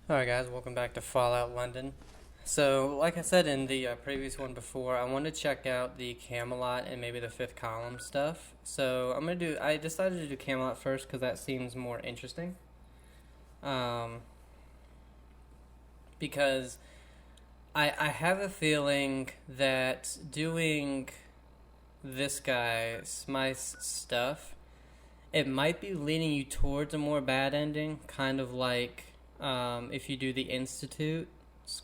Alright guys, welcome back to Fallout London. So, like I said in the previous one before, I want to check out the Camelot and maybe the fifth column stuff. So, I decided to do Camelot first because that seems more interesting. Because I have a feeling that doing this guy, Smythe's stuff, it might be leaning you towards a more bad ending, kind of like if you do the Institute's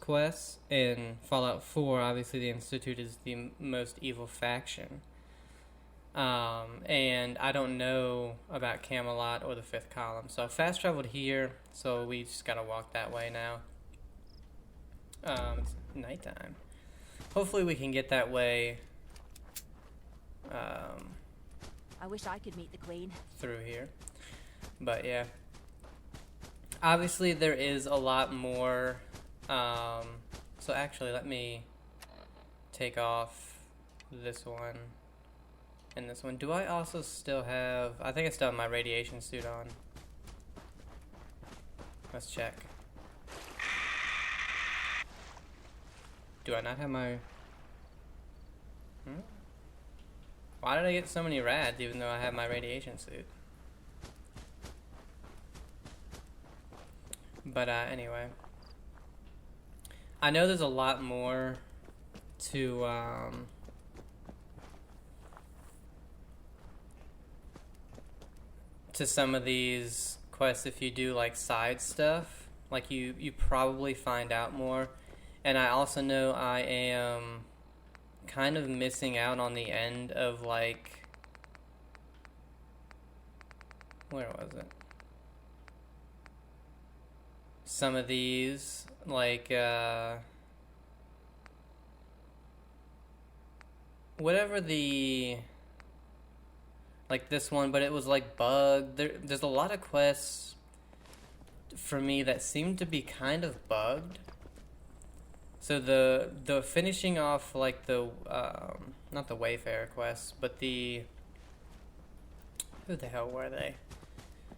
quests in Fallout 4. Obviously the Institute is the most evil faction. And I don't know about Camelot or the fifth column. So I fast traveled here, so we just gotta walk that way now. It's nighttime. Hopefully we can get that way I wish I could meet the Queen. through here. But yeah. Obviously there is a lot more. So actually let me take off this one and this one. Do I also still have... I think I still have my radiation suit on. Let's check. Do I not have my... Why did I get so many rads even though I have my radiation suit? But anyway. I know there's a lot more to some of these quests if you do like side stuff. Like you probably find out more. And I also know I am kind of missing out on the end of like, where was it? Some of these, like whatever the, like this one, but it was like bugged. There's a lot of quests for me that seem to be kind of bugged. So the finishing off like the not the Wayfarer quests, but the, who the hell were they?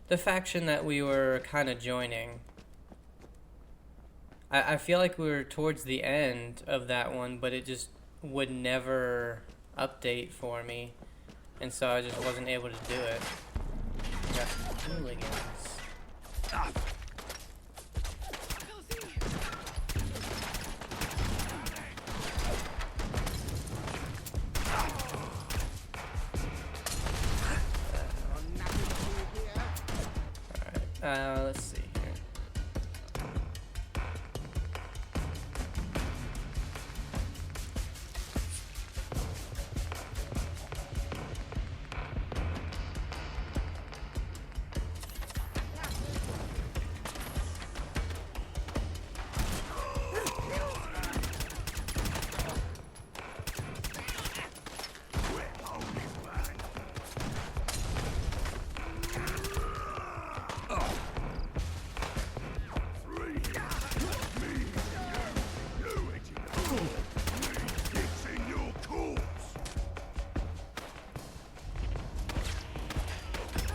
The faction that we were kind of joining. I feel like we were towards the end of that one, but it just would never update for me, and so I just wasn't able to do it. We got some hooligans. Alright, let's see here.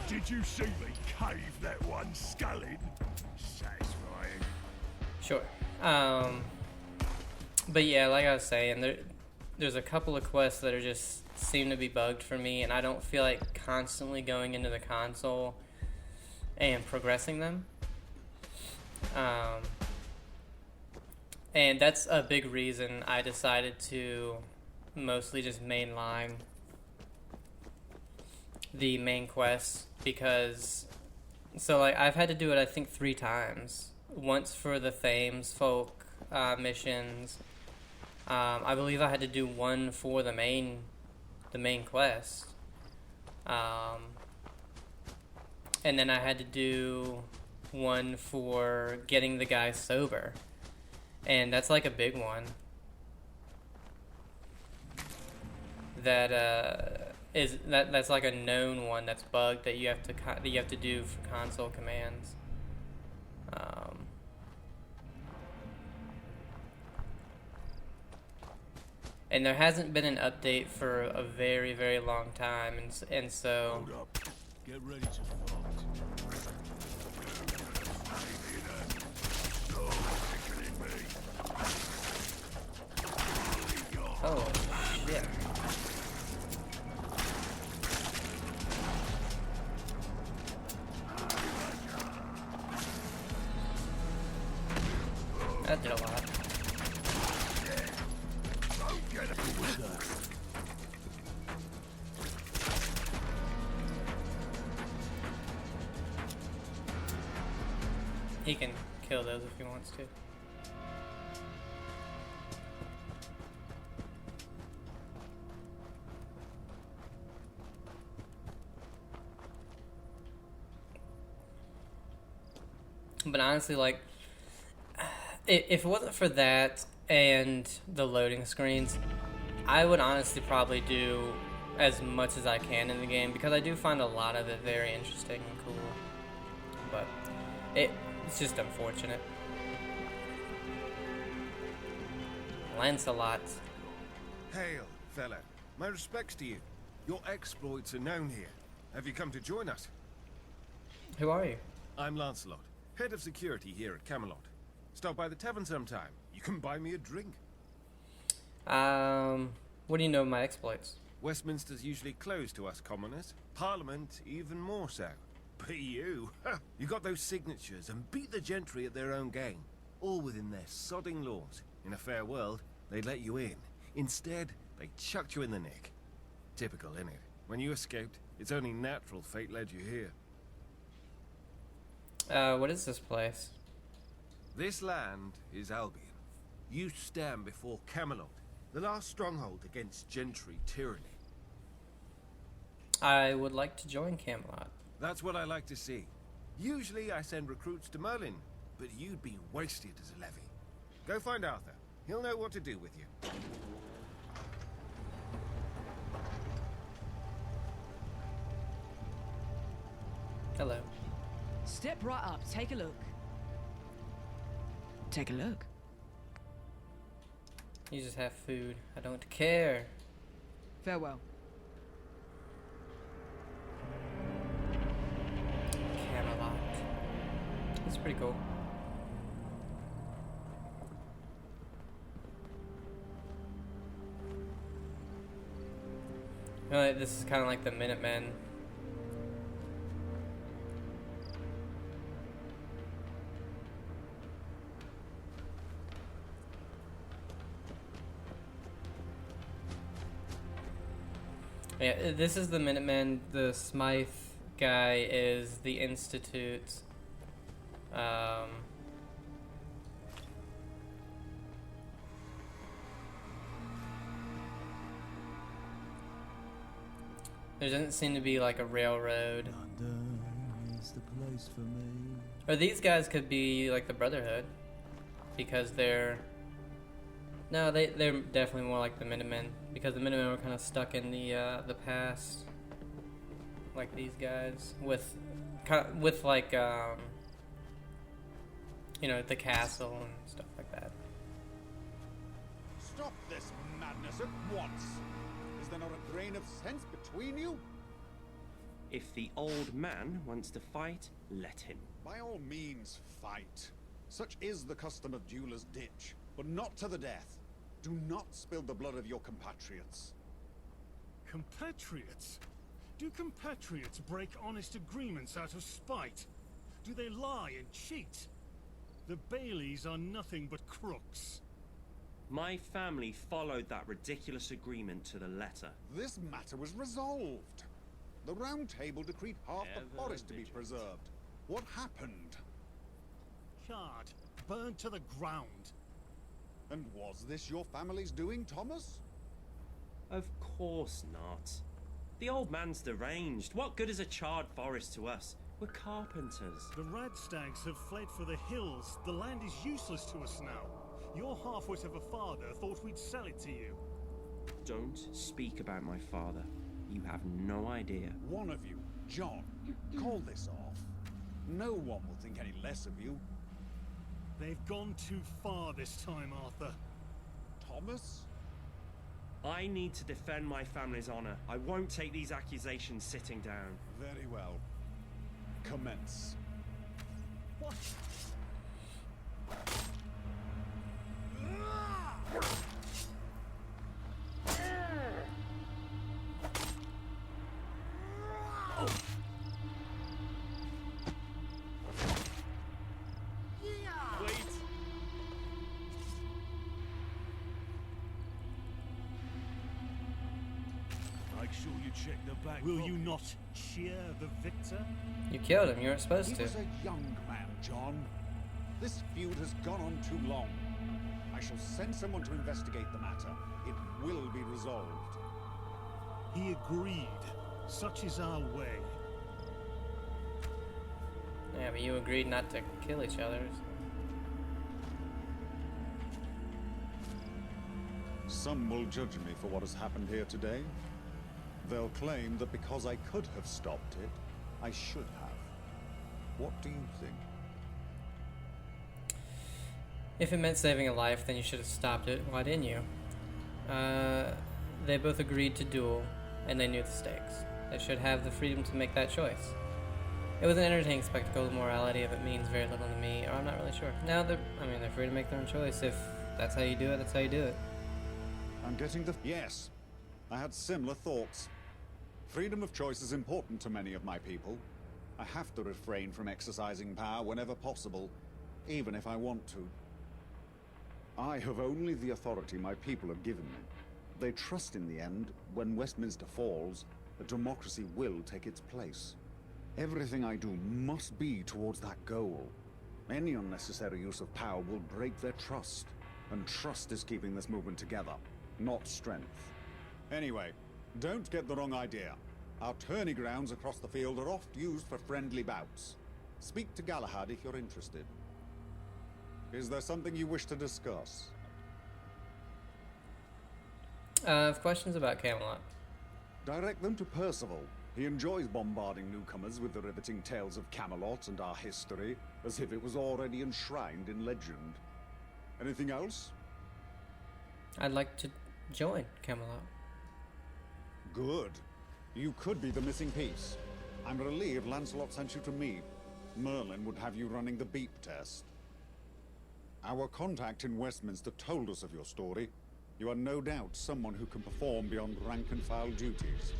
Did you see me cave that one scullid? Satisfying. Sure. But yeah, like I was saying, there's a couple of quests that are just seem to be bugged for me, and I don't feel like constantly going into the console and progressing them. And that's a big reason I decided to mostly just mainline the main quest, because so like I've had to do it I think 3 times. Once for the Thames folk missions. I believe I had to do one for the main quest. And then I had to do one for getting the guy sober. And that's like a big one. That's like a known one that's bugged that you have to do for console commands. And there hasn't been an update for a very, very long time, and so... Hold up. Get ready to fight. That did a lot. He can kill those if he wants to. But honestly, like, if it wasn't for that and the loading screens, I would honestly probably do as much as I can in the game, because I do find a lot of it very interesting and cool. But it's just unfortunate. Lancelot. Hail, fella. My respects to you. Your exploits are known here. Have you come to join us? Who are you? I'm Lancelot, head of security here at Camelot. Stop by the tavern sometime. You can buy me a drink. What do you know of my exploits? Westminster's usually closed to us commoners. Parliament even more so. But you got those signatures and beat the gentry at their own game. All within their sodding laws. In a fair world, they'd let you in. Instead, they chucked you in the nick. Typical, innit? When you escaped, it's only natural fate led you here. What is this place? This land is Albion. You stand before Camelot, the last stronghold against gentry tyranny. I would like to join Camelot. That's what I like to see. Usually I send recruits to Merlin, but you'd be wasted as a levy. Go find Arthur. He'll know what to do with you. Hello. Step right up, take a look. Take a look. You just have food. I don't care. Farewell. Camelot. That's pretty cool. This is kind of like the Minutemen. Yeah, this is the Minutemen. The Smythe guy is the Institute. There doesn't seem to be like a railroad. London is the place for me. Or these guys could be like the Brotherhood, because they're... No, they're definitely more like the Minutemen, because the Minutemen were kind of stuck in the past, like these guys, with like you know, the castle and stuff like that. Stop this madness at once! Is there not a grain of sense between you? If the old man wants to fight, let him. By all means, fight. Such is the custom of Dueler's Ditch, but not to the death. Do not spill the blood of your compatriots. Compatriots? Do compatriots break honest agreements out of spite? Do they lie and cheat? The Baileys are nothing but crooks. My family followed that ridiculous agreement to the letter. This matter was resolved. The Round Table decreed half the Ever forest to be vigilant. preserved. What happened? Charred, burned to the ground. And was this your family's doing, Thomas? Of course not. The old man's deranged. What good is a charred forest to us? We're carpenters. The Radstags have fled for the hills. The land is useless to us now. Your half-wit of a father thought we'd sell it to you. Don't speak about my father. You have no idea. One of you, John, call this off. No one will think any less of you. They've gone too far this time, Arthur. Thomas? I need to defend my family's honor. I won't take these accusations sitting down. Very well. Commence. What? sure you check the back. Will you not cheer the victor? You killed him. You weren't supposed He to. was a young man, John. This feud has gone on too long. I shall send someone to investigate the matter. It will be resolved. He agreed. Such is our way. Yeah, but you agreed not to kill each other. Some will judge me for what has happened here today. They'll claim that because I could have stopped it, I should have. What do you think? If it meant saving a life, then you should have stopped it. Why didn't you? They both agreed to duel, and they knew the stakes. They should have the freedom to make that choice. It was an entertaining spectacle. The morality of it means very little to me, or I'm not really sure. Now, they're free to make their own choice. If that's how you do it, that's how you do it. I'm getting the... Yes, I had similar thoughts. Freedom of choice is important to many of my people. I have to refrain from exercising power whenever possible, even if I want to. I have only the authority my people have given me. They trust in the end, when Westminster falls, a democracy will take its place. Everything I do must be towards that goal. Any unnecessary use of power will break their trust, and trust is keeping this movement together, not strength. Anyway, don't get the wrong idea. Our tourney grounds across the field are oft used for friendly bouts. Speak to Galahad if you're interested. Is there something you wish to discuss? I have questions about Camelot. Direct them to Percival. He enjoys bombarding newcomers with the riveting tales of Camelot and our history, as if it was already enshrined in legend. Anything else? I'd like to join Camelot. Good. You could be the missing piece. I'm relieved Lancelot sent you to me. Merlin would have you running the beep test. Our contact in Westminster told us of your story. You are no doubt someone who can perform beyond rank-and-file duties.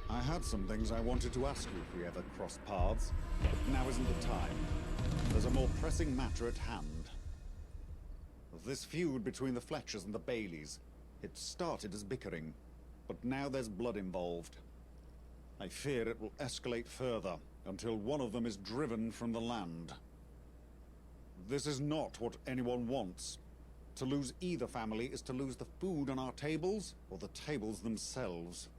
I had some things I wanted to ask you if we ever crossed paths, but now isn't the time. There's a more pressing matter at hand. This feud between the Fletchers and the Baileys, it started as bickering, but now there's blood involved. I fear it will escalate further until one of them is driven from the land. This is not what anyone wants. To lose either family is to lose the food on our tables or the tables themselves.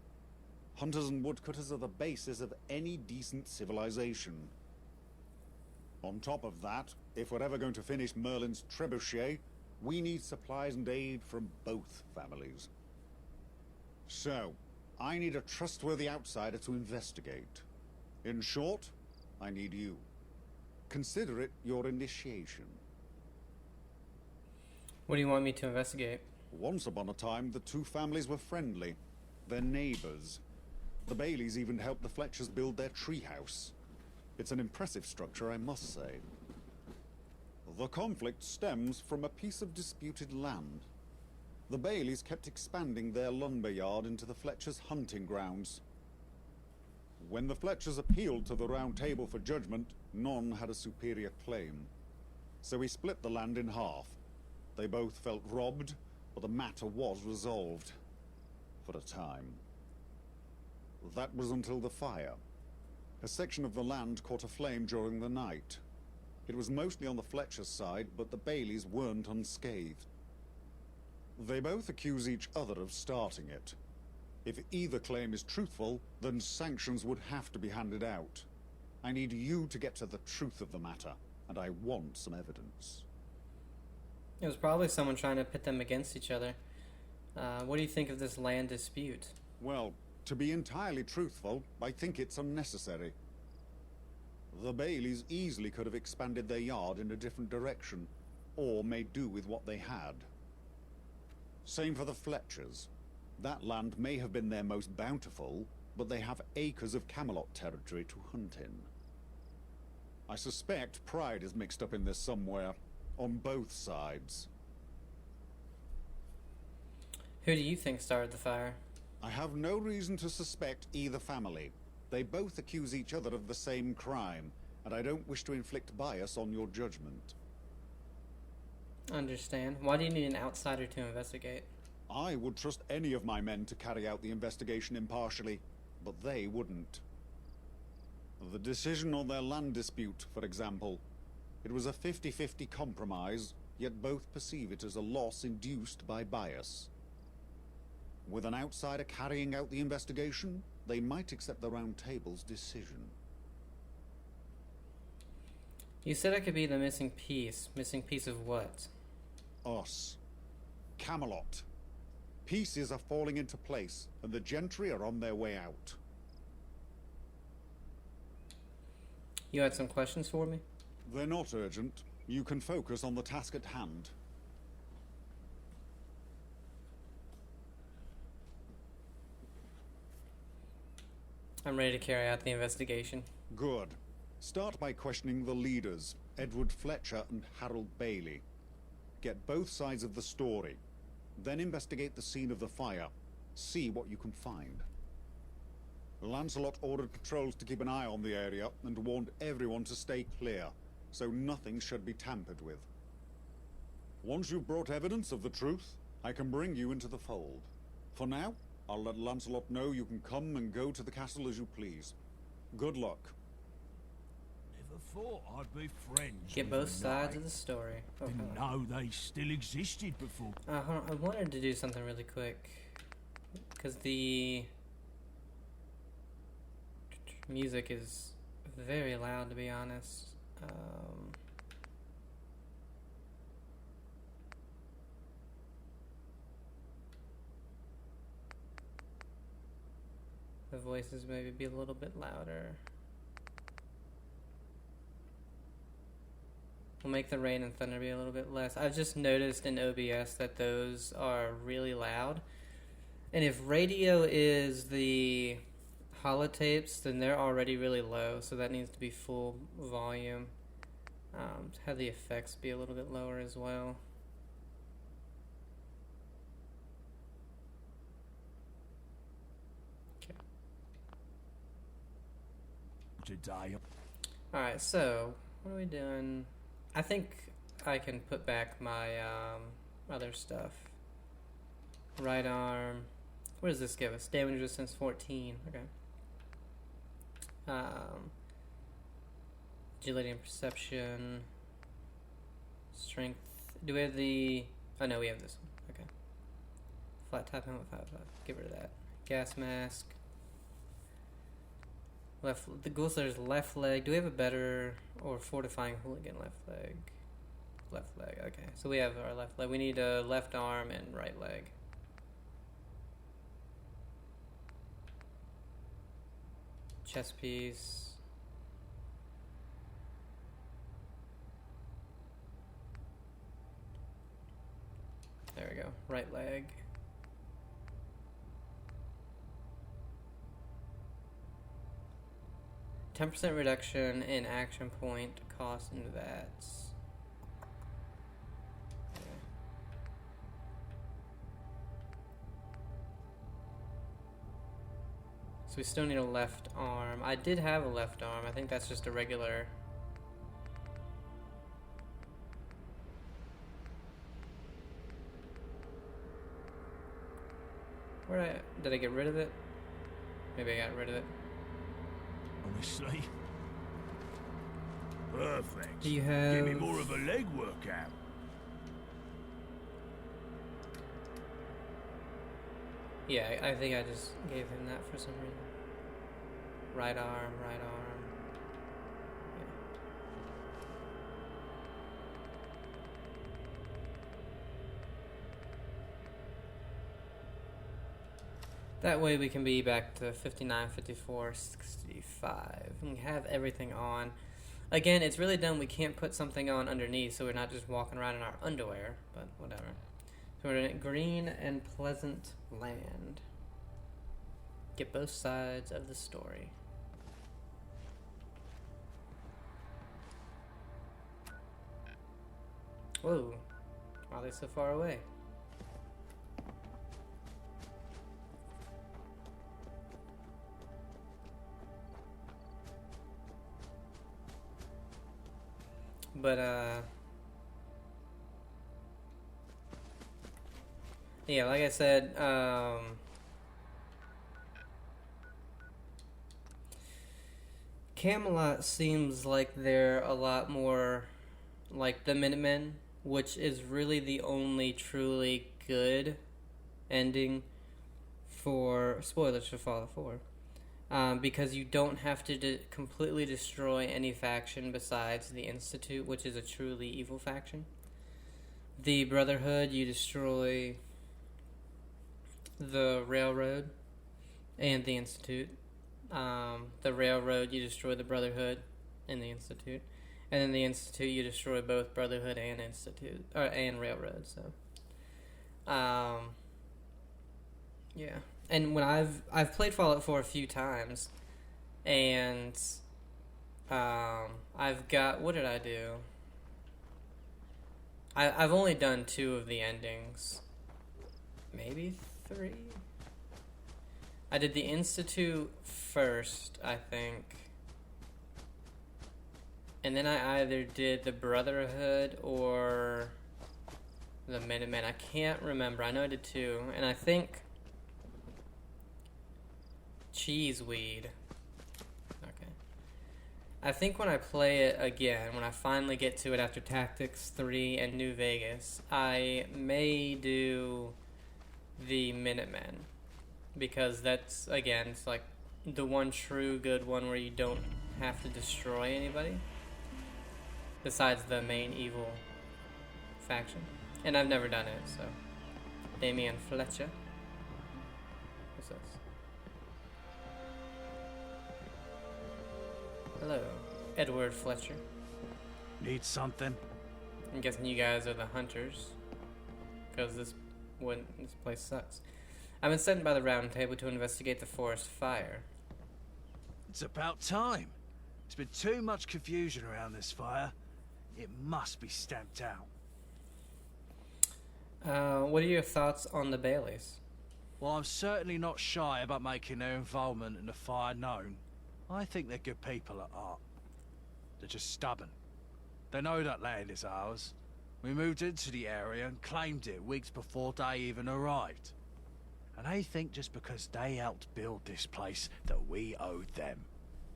Hunters and woodcutters are the basis of any decent civilization. On top of that, if we're ever going to finish Merlin's trebuchet, we need supplies and aid from both families. So, I need a trustworthy outsider to investigate. In short, I need you. Consider it your initiation. What do you want me to investigate? Once upon a time, the two families were friendly. They're neighbors. The Baileys even helped the Fletchers build their treehouse. It's an impressive structure, I must say. The conflict stems from a piece of disputed land. The Baileys kept expanding their lumber yard into the Fletchers' hunting grounds. When the Fletchers appealed to the Round Table for judgment, none had a superior claim. So we split the land in half. They both felt robbed, but the matter was resolved. For a time. That was until the fire. A section of the land caught aflame during the night. It was mostly on the Fletcher's side, but the Baileys weren't unscathed. They both accuse each other of starting it. If either claim is truthful, then sanctions would have to be handed out. I need you to get to the truth of the matter, and I want some evidence. It was probably someone trying to pit them against each other. What do you think of this land dispute? Well, to be entirely truthful, I think it's unnecessary. The Baileys easily could have expanded their yard in a different direction, or made do with what they had. Same for the Fletchers. That land may have been their most bountiful, but they have acres of Camelot territory to hunt in. I suspect pride is mixed up in this somewhere, on both sides. Who do you think started the fire? I have no reason to suspect either family. They both accuse each other of the same crime, and I don't wish to inflict bias on your judgment. Understand. Why do you need an outsider to investigate? I would trust any of my men to carry out the investigation impartially, but they wouldn't. The decision on their land dispute, for example. It was a 50-50 compromise, yet both perceive it as a loss induced by bias. With an outsider carrying out the investigation, they might accept the Round Table's decision. You said I could be the missing piece. Missing piece of what? Us. Camelot. Pieces are falling into place, and the gentry are on their way out. You had some questions for me? They're not urgent. You can focus on the task at hand. I'm ready to carry out the investigation. Good. Start by questioning the leaders, Edward Fletcher and Harold Bailey. Get both sides of the story. Then investigate the scene of the fire. See what you can find. Lancelot ordered patrols to keep an eye on the area and warned everyone to stay clear, so nothing should be tampered with. Once you've brought evidence of the truth, I can bring you into the fold. For now, I'll let Lancelot know you can come and go to the castle as you please. Good luck. Never thought I'd be friends. Get both sides of the story. Oh, Didn't know they still existed before. hold on. I wanted to do something really quick. Because the music is very loud, to be honest. The voices maybe be a little bit louder. We'll make the rain and thunder be a little bit less. I've just noticed in OBS that those are really loud. And if radio is the holotapes, then they're already really low, so that needs to be full volume. Have the effects be a little bit lower as well. Okay. Today. Alright, so what are we doing? I think I can put back my other stuff. Right arm. What does this give us? Damage resistance 14. Okay. Agility and perception. Strength. Do we have the... Oh no, we have this one. Okay. Flat top helmet 5/5. Get rid of that. Gas mask. Left. The Ghoulslayer's left leg. Do we have a better or fortifying hooligan left leg? Left leg. Okay. So we have our left leg. We need a left arm and right leg. Chest piece. There we go. Right leg. %10 reduction in action point cost into that. Okay. So we still need a left arm. I did have a left arm. I think that's just a regular. Did I get rid of it? Maybe I got rid of it. Honestly. Perfect. Do you have... Give me more of a leg workout. Yeah, I think I just gave him that for some reason. Right arm, right arm. Yeah. That way we can be back to 59, 54, 65. And we have everything on. Again, it's really dumb we can't put something on underneath so we're not just walking around in our underwear, but whatever. So we're in green and pleasant land. Get both sides of the story. Whoa. Why are they so far away? But, yeah, like I said, Camelot seems like they're a lot more like the Minutemen, which is really the only truly good ending for spoilers for Fallout 4. Because you don't have to completely destroy any faction besides the Institute, which is a truly evil faction. The Brotherhood, you destroy the Railroad and the Institute. The Railroad, you destroy the Brotherhood and the Institute. And then the Institute, you destroy both Brotherhood and Institute, or and Railroad. So, yeah. And when I've played Fallout 4 a few times, and I've got, what did I do? I've only done 2 of the endings, maybe 3. I did the Institute first, I think. And then I either did the Brotherhood or the Minutemen. I can't remember. I know I did 2. And I think Cheeseweed. Okay. I think when I play it again, when I finally get to it after Tactics 3 and New Vegas, I may do the Minutemen. Because that's, again, it's like the one true good one where you don't have to destroy anybody. Besides the main evil faction. And I've never done it, so. Damian Fletcher. What's this? Hello, Edward Fletcher. Need something? I'm guessing you guys are the hunters. Because this place sucks. I've been sent by the Round Table to investigate the forest fire. It's about time. There's been too much confusion around this fire. It must be stamped out. What are your thoughts on the Baileys? Well, I'm certainly not shy about making their involvement in the fire known. I think they're good people at heart. They're just stubborn. They know that land is ours. We moved into the area and claimed it weeks before they even arrived. And they think just because they helped build this place that we owed them.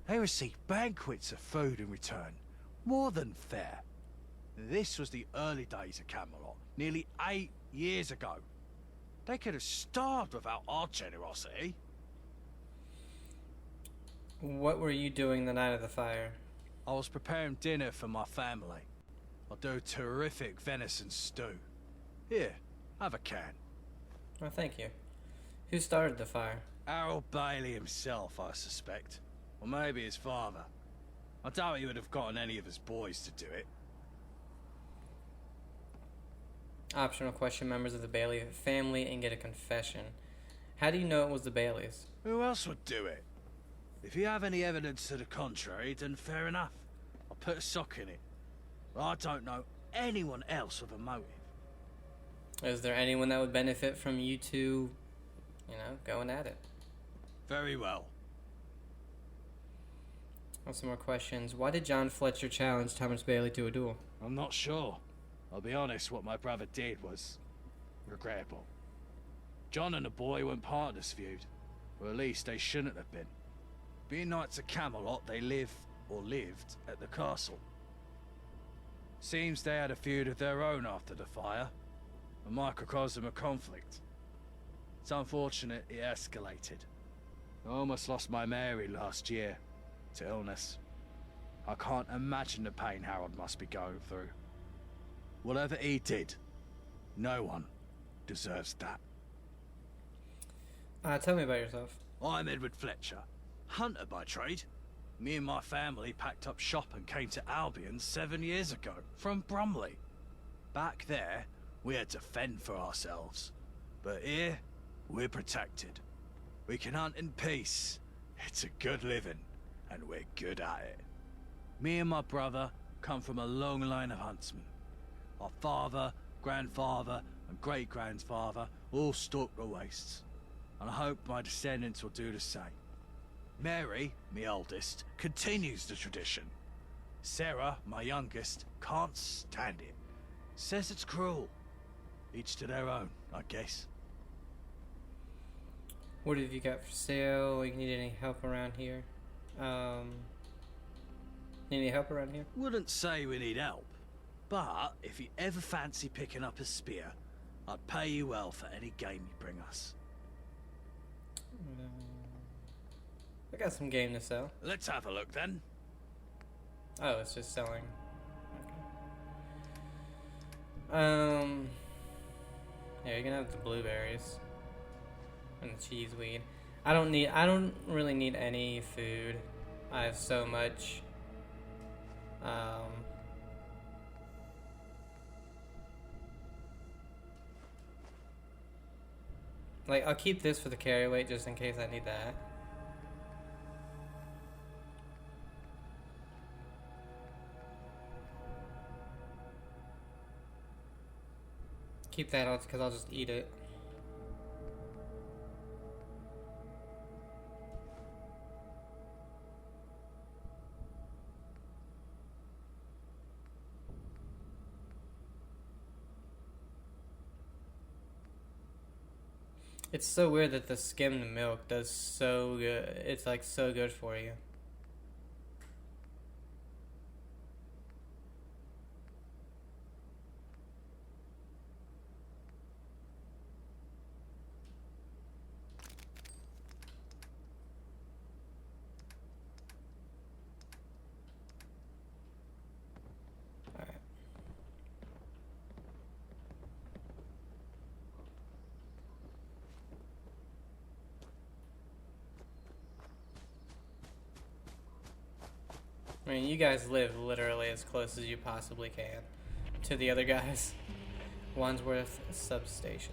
They received banquets of food in return. More than fair. This was the early days of Camelot, nearly 8 years ago. They could have starved without our generosity. What were you doing the night of the fire? I was preparing dinner for my family. I do terrific venison stew. Here, have a can. Oh, thank you. Who started the fire? Harold Bailey himself, I suspect. Or maybe his father. I doubt he would have gotten any of his boys to do it. Optional question, members of the Bailey family and get a confession. How do you know it was the Baileys? Who else would do it? If you have any evidence to the contrary, then fair enough. I'll put a sock in it. But I don't know anyone else with a motive. Is there anyone that would benefit from you two, going at it? Very well. Some more questions. Why did John Fletcher challenge Thomas Bailey to a duel? I'm not sure. I'll be honest, what my brother did was regrettable. John and the boy weren't part of this feud. Or at least they shouldn't have been. Being knights of Camelot, they lived at the castle. Seems they had a feud of their own after the fire. A microcosm of conflict. It's unfortunate it escalated. I almost lost my Mary last year to illness. I can't imagine the pain Harold must be going through. Whatever he did, no one deserves that. Tell me about yourself. I'm Edward Fletcher, hunter by trade. Me and my family packed up shop and came to Albion 7 years ago, from Brumley. Back there, we had to fend for ourselves. But here, we're protected. We can hunt in peace. It's a good living, and we're good at it. Me and my brother come from a long line of huntsmen. Our father, grandfather, and great-grandfather all stalked the wastes. And I hope my descendants will do the same. Mary, my oldest, continues the tradition. Sarah, my youngest, can't stand it. Says it's cruel. Each to their own, I guess. What have you got for sale? You need any help around here? Need any help around here? Wouldn't say we need help, but if you ever fancy picking up a spear, I'd pay you well for any game you bring us. I got some game to sell. Let's have a look then. Oh, it's just selling. Okay. Yeah, you can have the blueberries and the cheeseweed. I don't really need any food. I have so much. Like, I'll keep this for the carry weight just in case I need that. Keep that on because I'll just eat it. It's so weird that the skimmed milk does so good. It's like so good for you. Alright. I mean, you guys live literally as close as you possibly can to the other guys. Wandsworth substation.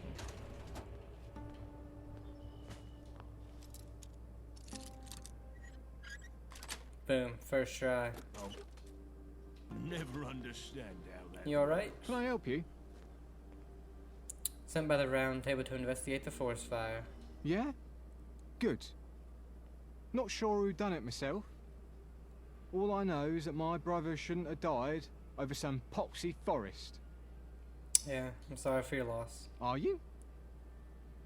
Boom, first try. Never understand how that. You alright? Can I help you? Sent by the round table to investigate the forest fire. Yeah? Good. Not sure who done it myself. All I know is that my brother shouldn't have died over some poxy forest. Yeah, I'm sorry for your loss. Are you?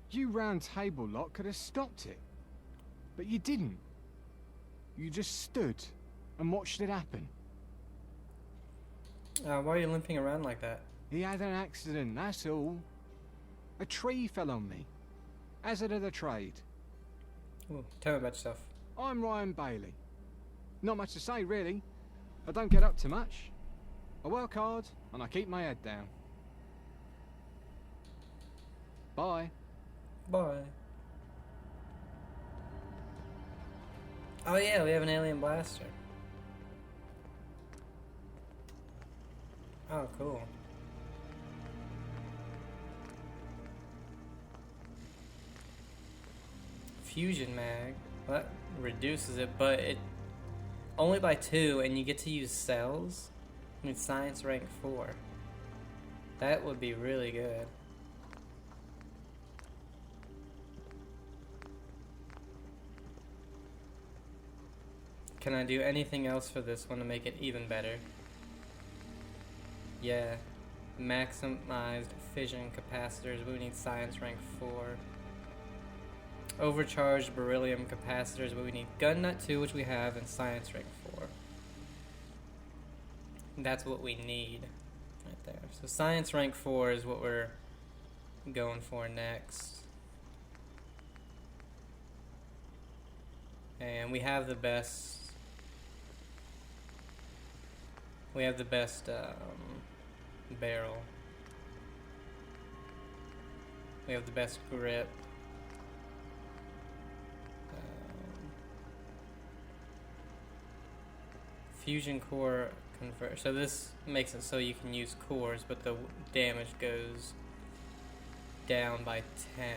You round table lot could have stopped it. But you didn't. You just stood and watched it happen. Why are you limping around like that? He had an accident, that's all. A tree fell on me. Hazard of the trade. Ooh, tell me about yourself. I'm Ryan Bailey. Not much to say, really. I don't get up to much. I work hard, and I keep my head down. Bye. Bye. Oh yeah, we have an alien blaster. Oh, cool. Fusion mag. Well, that reduces it, but it only by 2, and you get to use cells. I mean, science rank 4. That would be really good. Can I do anything else for this one to make it even better? Yeah. Maximized fission capacitors. We need science rank 4. Overcharged beryllium capacitors, but we need gun nut 2, which we have, and science rank 4. That's what we need right there. So science rank 4 is what we're going for next. And we have the best. We have the best barrel. We have the best grip. Fusion core convert. So this makes it so you can use cores, but the damage goes down by 10.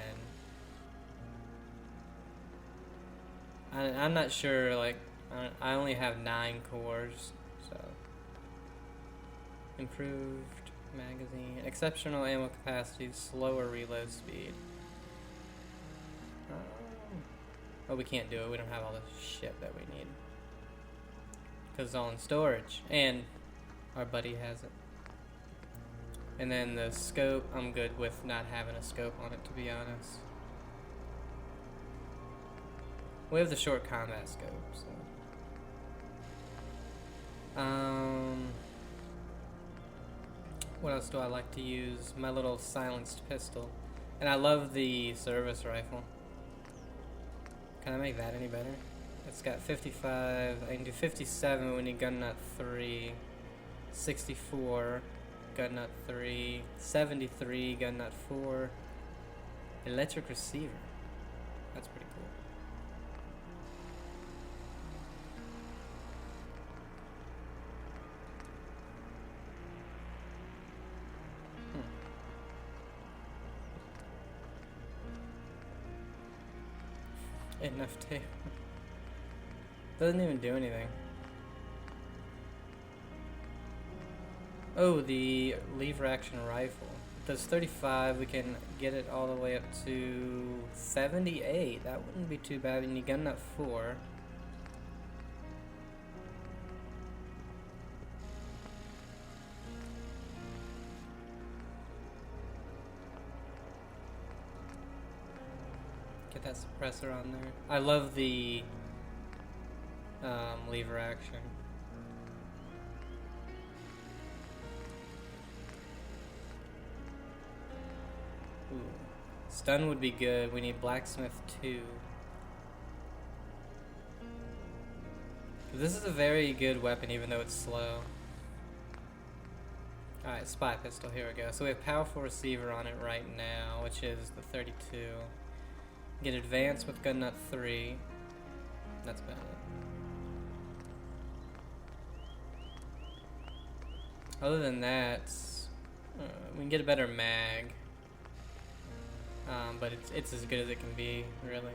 I'm not sure. Like, I only have 9 cores, so improved magazine, exceptional ammo capacity, slower reload speed. Oh, we can't do it. We don't have all the shit that we need. Because it's all in storage, and our buddy has it. And then the scope, I'm good with not having a scope on it, to be honest. We have the short combat scope, so. What else do I like to use? My little silenced pistol. And I love the service rifle. Can I make that any better? It's got 55. I can do 57 when you gun nut 3. 64, gun nut 3. 73, gun nut 4. Electric receiver. That's pretty cool. Enough tape. Doesn't even do anything. Oh, the lever action rifle. It does 35. We can get it all the way up to 78. That wouldn't be too bad. And you gun nut 4. Get that suppressor on there. I love the lever action. Ooh. Stun would be good. We need blacksmith 2. This is a very good weapon even though it's slow. Alright, spy pistol, here we go. So we have powerful receiver on it right now, which is the 32. Get advanced with gun nut 3. That's about it. Other than that, we can get a better mag. But it's as good as it can be, really.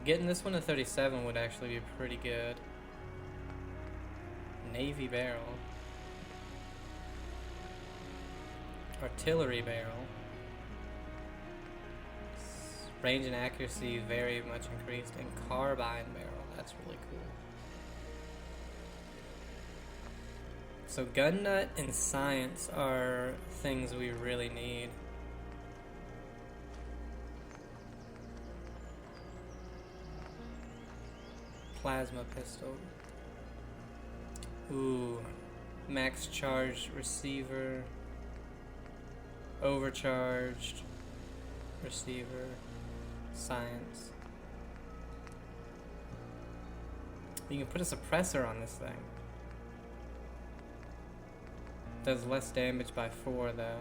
Getting this one to 37 would actually be pretty good. Navy barrel. Artillery barrel. Range and accuracy very much increased. And carbine barrel. That's really cool. So gun nut and science are things we really need. Plasma pistol. Ooh. Max charged receiver. Overcharged receiver. Science. You can put a suppressor on this thing. Does less damage by 4 though.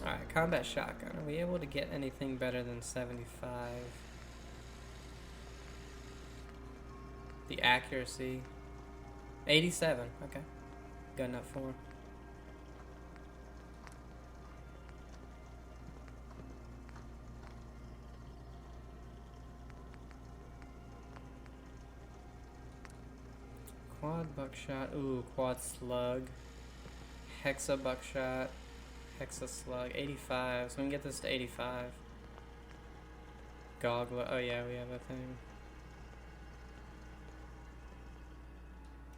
Alright, combat shotgun. Are we able to get anything better than 75? The accuracy. 87, okay. Gun nut 4. Quad buckshot. Ooh, quad slug. Hexa buckshot. Hexa slug. 85. So we can get this to 85. Goggle. Oh yeah, we have a thing.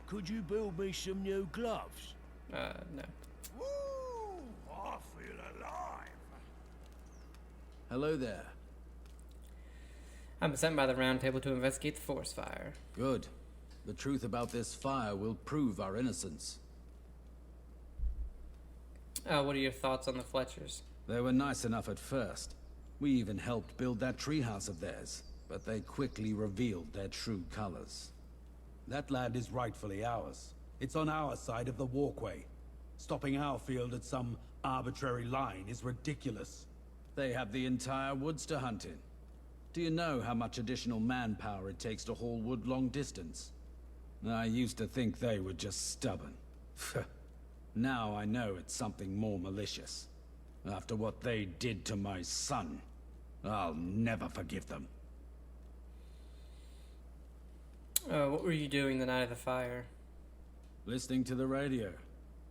Could you build me some new gloves? No. Woo! I feel alive. Hello there. I'm sent by the Round Table to investigate the forest fire. Good. The truth about this fire will prove our innocence. What are your thoughts on the Fletchers? They were nice enough at first. We even helped build that treehouse of theirs, but they quickly revealed their true colors. That land is rightfully ours. It's on our side of the walkway. Stopping our field at some arbitrary line is ridiculous. They have the entire woods to hunt in. Do you know how much additional manpower it takes to haul wood long distance? I used to think they were just stubborn. Now I know it's something more malicious. After what they did to my son, I'll never forgive them. What were you doing the night of the fire? Listening to the radio.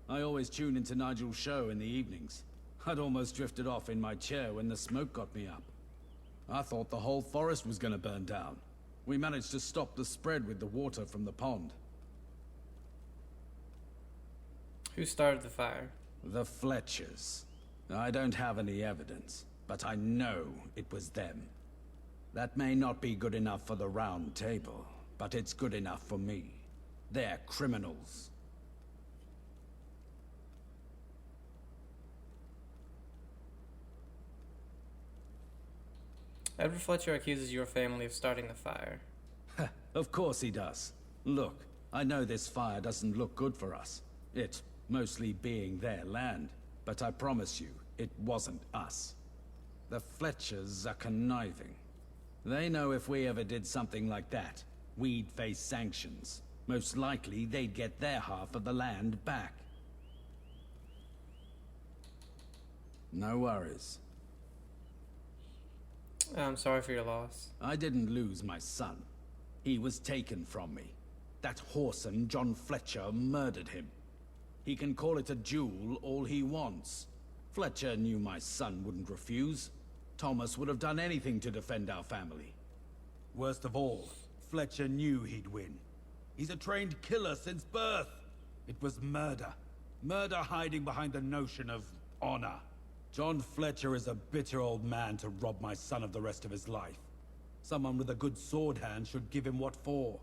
I always tune into Nigel's show in the evenings. I'd almost drifted off in my chair when the smoke got me up. I thought the whole forest was gonna burn down. We managed to stop the spread with the water from the pond. Who started the fire? The Fletchers. I don't have any evidence, but I know it was them. That may not be good enough for the Round Table, but it's good enough for me. They're criminals. Edward Fletcher accuses your family of starting the fire. Of course he does. Look, I know this fire doesn't look good for us. It mostly being their land, but I promise you, it wasn't us. The Fletchers are conniving. They know if we ever did something like that, we'd face sanctions. Most likely, they'd get their half of the land back. No worries. I'm sorry for your loss. I didn't lose my son. He was taken from me. That whoreson, John Fletcher, murdered him. He can call it a duel all he wants. Fletcher knew my son wouldn't refuse. Thomas would have done anything to defend our family. Worst of all, Fletcher knew he'd win. He's a trained killer since birth. It was murder. Murder hiding behind the notion of honor. John Fletcher is a bitter old man to rob my son of the rest of his life. Someone with a good sword hand should give him what for.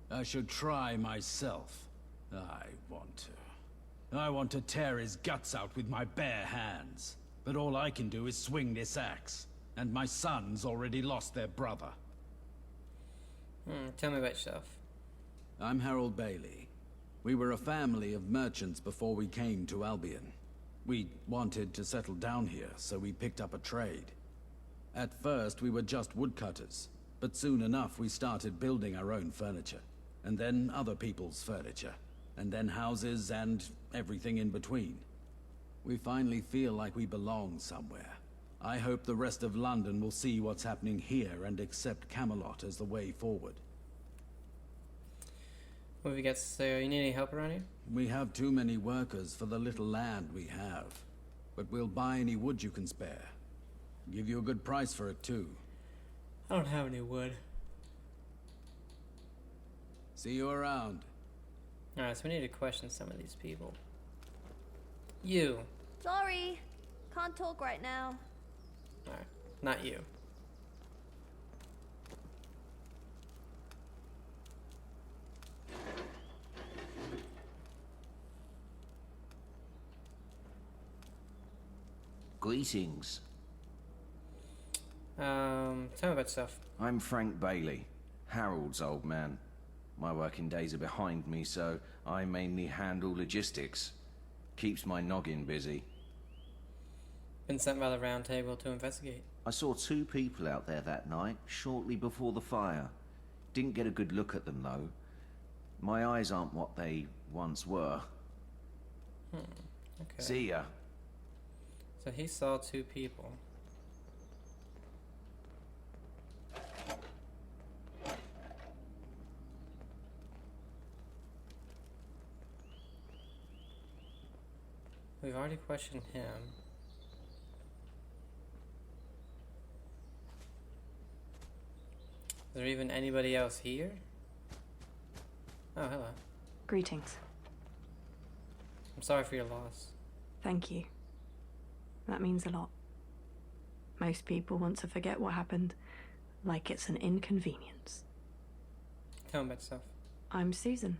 I should try myself. I want to tear his guts out with my bare hands. But all I can do is swing this axe. And my sons already lost their brother. Tell me about yourself. I'm Harold Bailey. We were a family of merchants before we came to Albion. We wanted to settle down here, so we picked up a trade. At first, we were just woodcutters, but soon enough we started building our own furniture, and then other people's furniture, and then houses and everything in between. We finally feel like we belong somewhere. I hope the rest of London will see what's happening here and accept Camelot as the way forward. What have you got to say? You need any help around here? We have too many workers for the little land we have. But we'll buy any wood you can spare. Give you a good price for it, too. I don't have any wood. See you around. Alright, so we need to question some of these people. You. Sorry. Can't talk right now. Alright, not you. Greetings. Tell me about yourself. I'm Frank Bailey, Harold's old man. My working days are behind me, so I mainly handle logistics. Keeps my noggin busy. Been sent by the Round Table to investigate. I saw 2 people out there that night, shortly before the fire. Didn't get a good look at them, though. My eyes aren't what they once were. Okay. See ya. So he saw 2 people. We've already questioned him. Is there even anybody else here? Oh, hello. Greetings. I'm sorry for your loss. Thank you. That means a lot. Most people want to forget what happened, like it's an inconvenience. Tell me about yourself. I'm Susan.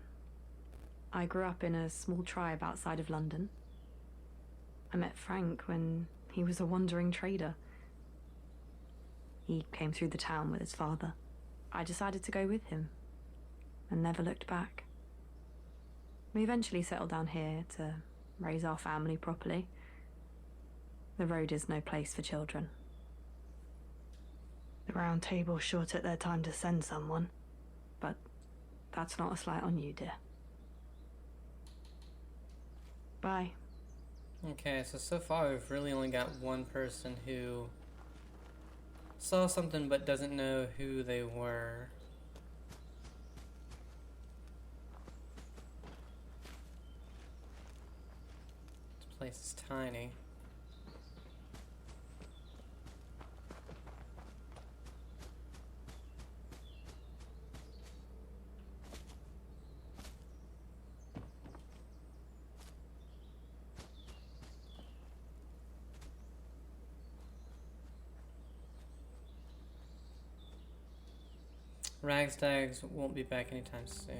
I grew up in a small tribe outside of London. I met Frank when he was a wandering trader. He came through the town with his father. I decided to go with him, and never looked back. We eventually settled down here to raise our family properly. The road is no place for children. The Round Table sure took their time to send someone, but that's not a slight on you, dear. Bye. Okay, so far we've really only got one person who saw something but doesn't know who they were. This place is tiny. Ragstags won't be back anytime soon.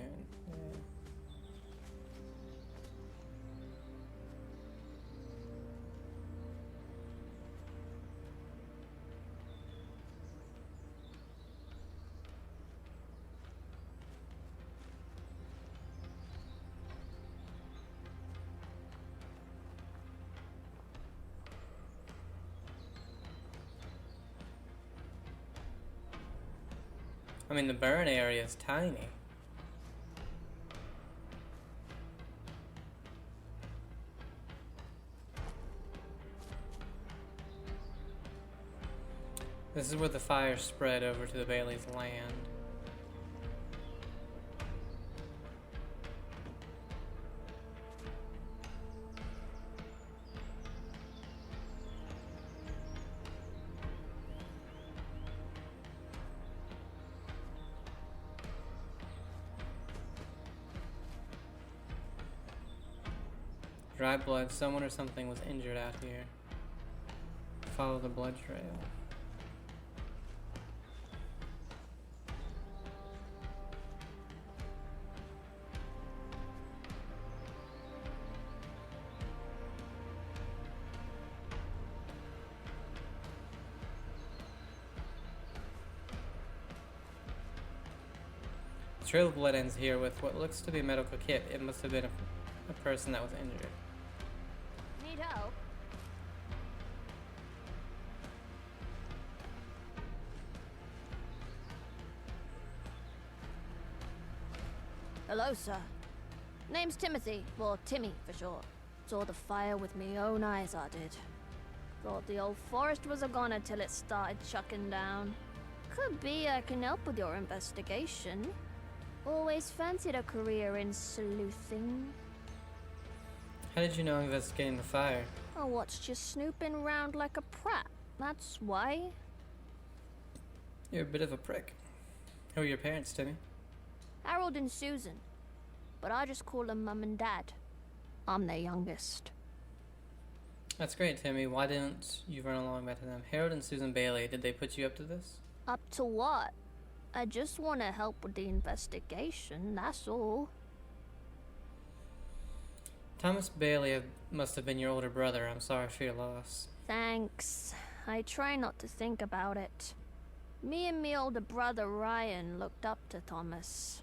Yeah. I mean, the burn area is tiny. This is where the fire spread over to the Bailey's land. Dry blood. Someone or something was injured out here. Follow the blood trail. The trail of blood ends here with what looks to be a medical kit. It must have been a person that was injured. Need help? Hello, sir. Name's Timothy, or Timmy for short. Saw the fire with me own eyes, I did. Thought the old forest was a goner till it started chucking down. Could be I can help with your investigation. Always fancied a career in sleuthing. How did you know investigating the fire? I watched you snooping around like a prat. That's why. You're a bit of a prick. Who are your parents, Timmy? Harold and Susan. But I just call them Mum and Dad. I'm their youngest. That's great, Timmy. Why didn't you run along back to them? Harold and Susan Bailey, did they put you up to this? Up to what? I just want to help with the investigation, that's all. Thomas Bailey must have been your older brother. I'm sorry for your loss. Thanks. I try not to think about it. Me and me older brother Ryan looked up to Thomas.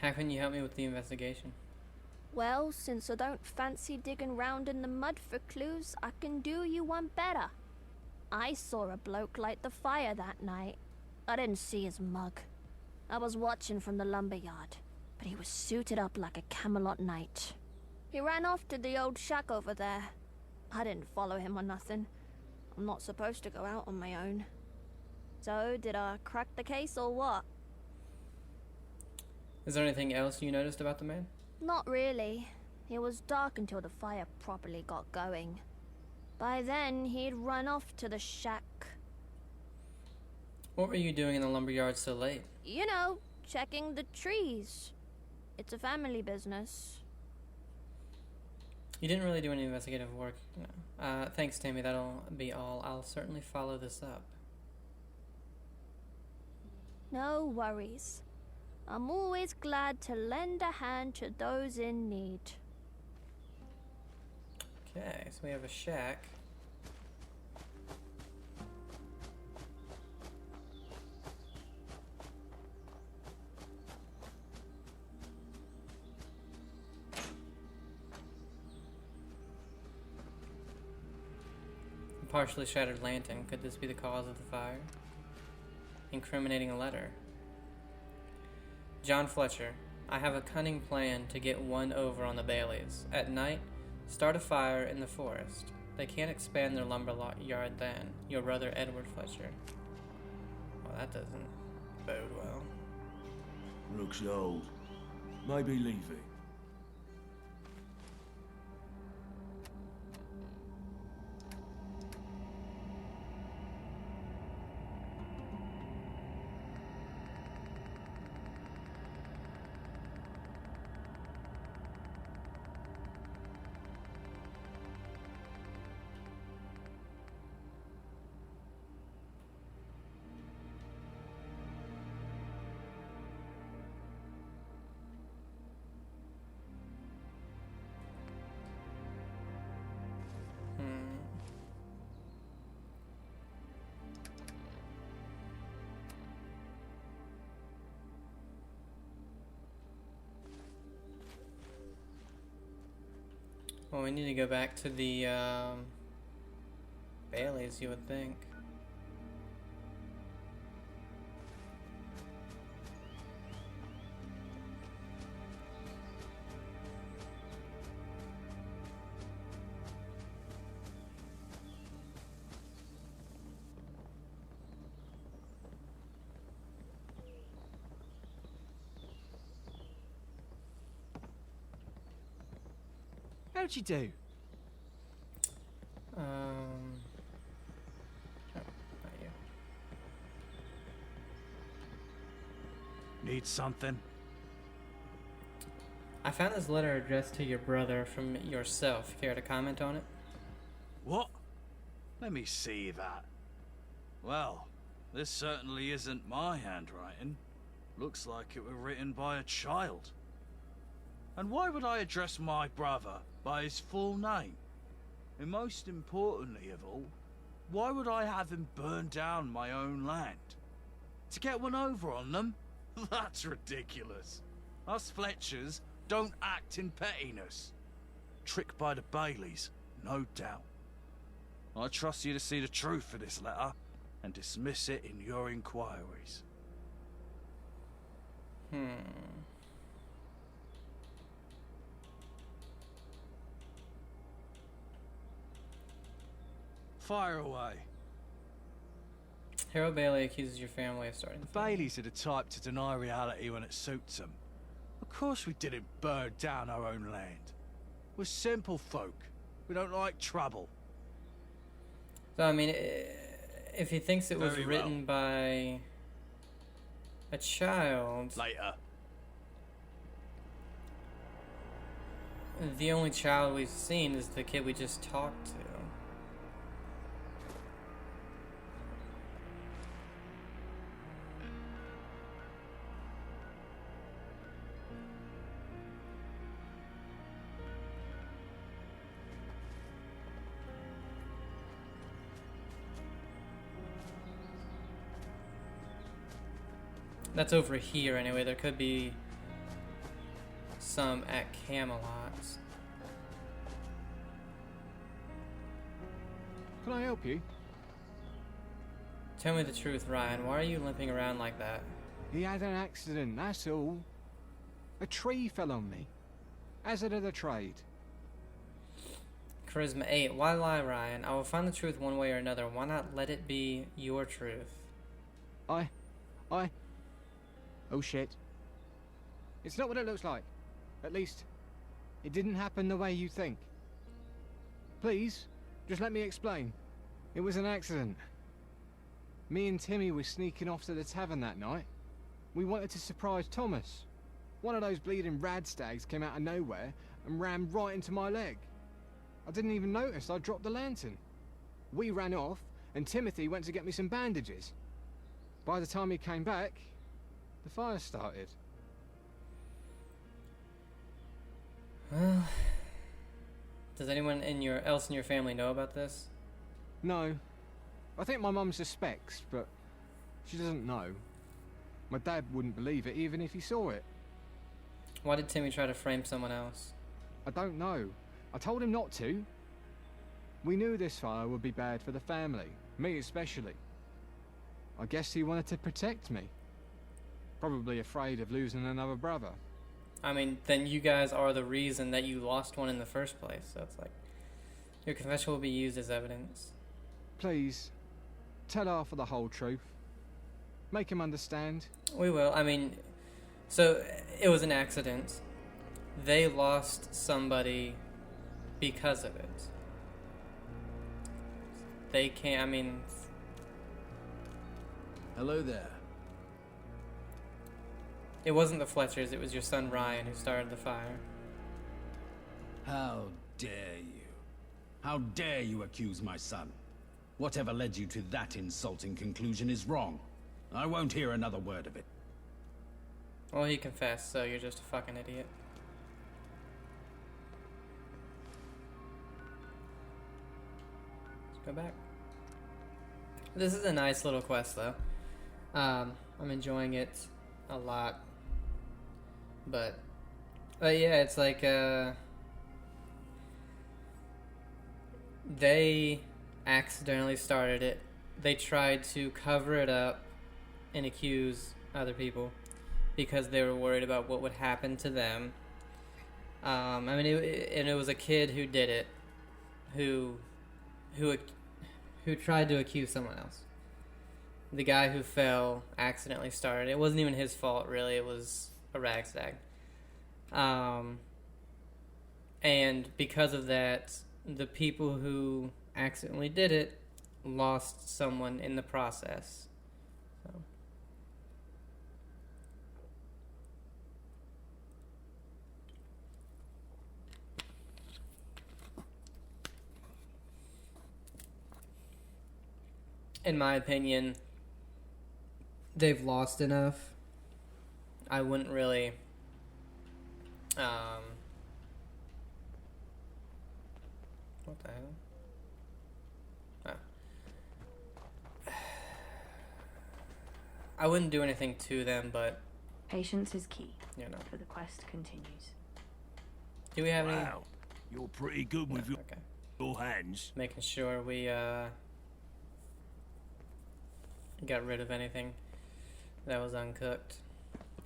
How can you help me with the investigation? Well, since I don't fancy digging round in the mud for clues, I can do you one better. I saw a bloke light the fire that night. I didn't see his mug. I was watching from the lumberyard, but he was suited up like a Camelot knight. He ran off to the old shack over there. I didn't follow him or nothing. I'm not supposed to go out on my own. So, did I crack the case or what? Is there anything else you noticed about the man? Not really. It was dark until the fire properly got going. By then, he'd run off to the shack. What were you doing in the lumberyard so late? You know, checking the trees. It's a family business. You didn't really do any investigative work. No. Thanks, Tammy. That'll be all. I'll certainly follow this up. No worries. I'm always glad to lend a hand to those in need. Okay, so we have a shack. A partially shattered lantern. Could this be the cause of the fire? Incriminating a letter. John Fletcher, I have a cunning plan to get one over on the Baileys. At night, start a fire in the forest. They can't expand their lumber yard then. Your brother Edward Fletcher. Well, that doesn't bode well. Looks old. Maybe leave it. Well, we need to go back to the Baileys, you would think. How'd you do? Oh, not you. Need something? I found this letter addressed to your brother from yourself. Care to comment on it? What? Let me see that. Well, this certainly isn't my handwriting. Looks like it were written by a child. And why would I address my brother by his full name? And most importantly of all, why would I have him burn down my own land? To get one over on them? That's ridiculous. Us Fletchers don't act in pettiness. Tricked by the Baileys, no doubt. I trust you to see the truth of this letter and dismiss it in your inquiries. Fire away. Harold Bailey accuses your family of starting The Baileys are the type to deny reality when it suits them. Of course we didn't burn down our own land. We're simple folk. We don't like trouble. So, I mean, if he thinks it was Very written by a child... Later. The only child we've seen is the kid we just talked to. That's over here anyway. There could be some at Camelot. Can I help you? Tell me the truth, Ryan. Why are you limping around like that? He had an accident, that's all. A tree fell on me. Hazard of the trade. Charisma 8. Why lie, Ryan? I will find the truth one way or another. Why not let it be your truth? Oh shit. It's not what it looks like. At least, it didn't happen the way you think. Please, just let me explain. It was an accident. Me and Timmy were sneaking off to the tavern that night. We wanted to surprise Thomas. One of those bleeding radstags came out of nowhere and ran right into my leg. I didn't even notice I dropped the lantern. We ran off, and Timothy went to get me some bandages. By the time he came back, the fire started. Well, does anyone else in your family know about this? No. I think my mum suspects, but she doesn't know. My dad wouldn't believe it even if he saw it. Why did Timmy try to frame someone else? I don't know. I told him not to. We knew this fire would be bad for the family, me especially. I guess he wanted to protect me. Probably afraid of losing another brother. I mean, then you guys are the reason that you lost one in the first place. So it's like, your confession will be used as evidence. Please, tell Arthur the whole truth. Make him understand. We will. I mean, so it was an accident. They lost somebody because of it. They can't, I mean... Hello there. It wasn't the Fletchers, it was your son Ryan who started the fire. How dare you? How dare you accuse my son? Whatever led you to that insulting conclusion is wrong. I won't hear another word of it. Well, he confessed, so you're just a fucking idiot. Let's go back. This is a nice little quest, though. I'm enjoying it a lot. But yeah, it's like, they accidentally started it. They tried to cover it up and accuse other people because they were worried about what would happen to them. I mean, it was a kid who did it, who tried to accuse someone else. The guy who fell accidentally started. It wasn't even his fault, really. It was a ragtag. And because of that, the people who accidentally did it lost someone in the process. So. In my opinion, they've lost enough. I wouldn't really what the hell? I wouldn't do anything to them, but Patience is key. You know. For the quest continues. Do we have any? Wow, you're pretty good with your hands. Making sure we got rid of anything that was uncooked.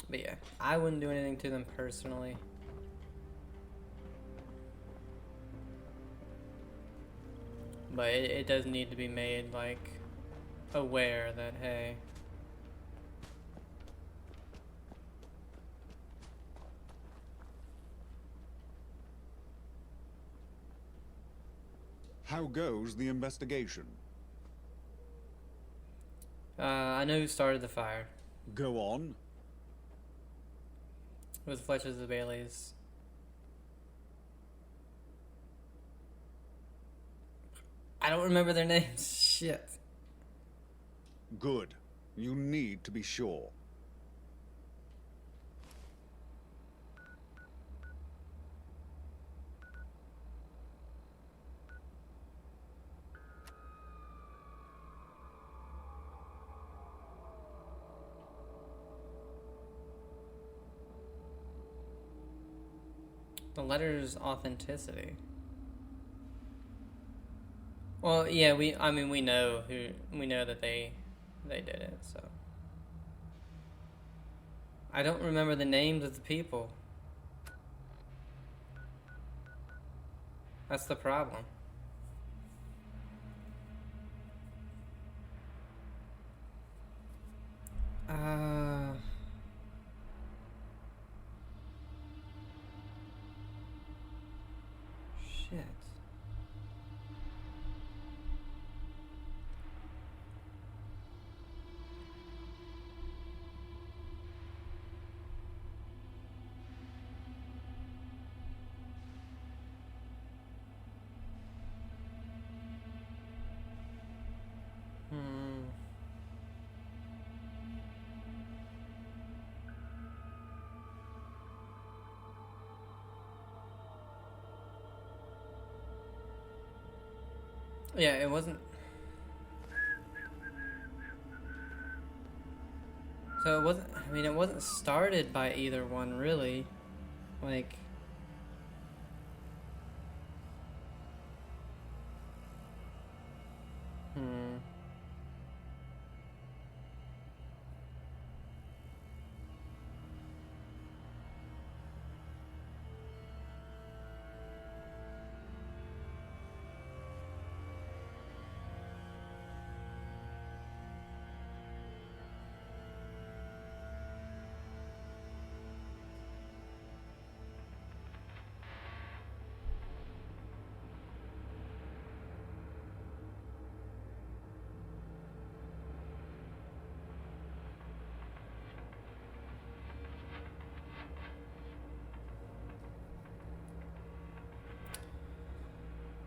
But yeah, I wouldn't do anything to them personally. But it does need to be made, like, aware that, hey, How goes the investigation? I know who started the fire. Go on. It was Fletcher's the Baileys. I don't remember their names. Shit. Good. You need to be sure. The letter's authenticity. Well, yeah, we know that they did it, so. I don't remember the names of the people. That's the problem. Shit. Yeah, it wasn't. So it wasn't. I mean, it wasn't started by either one, really. Like.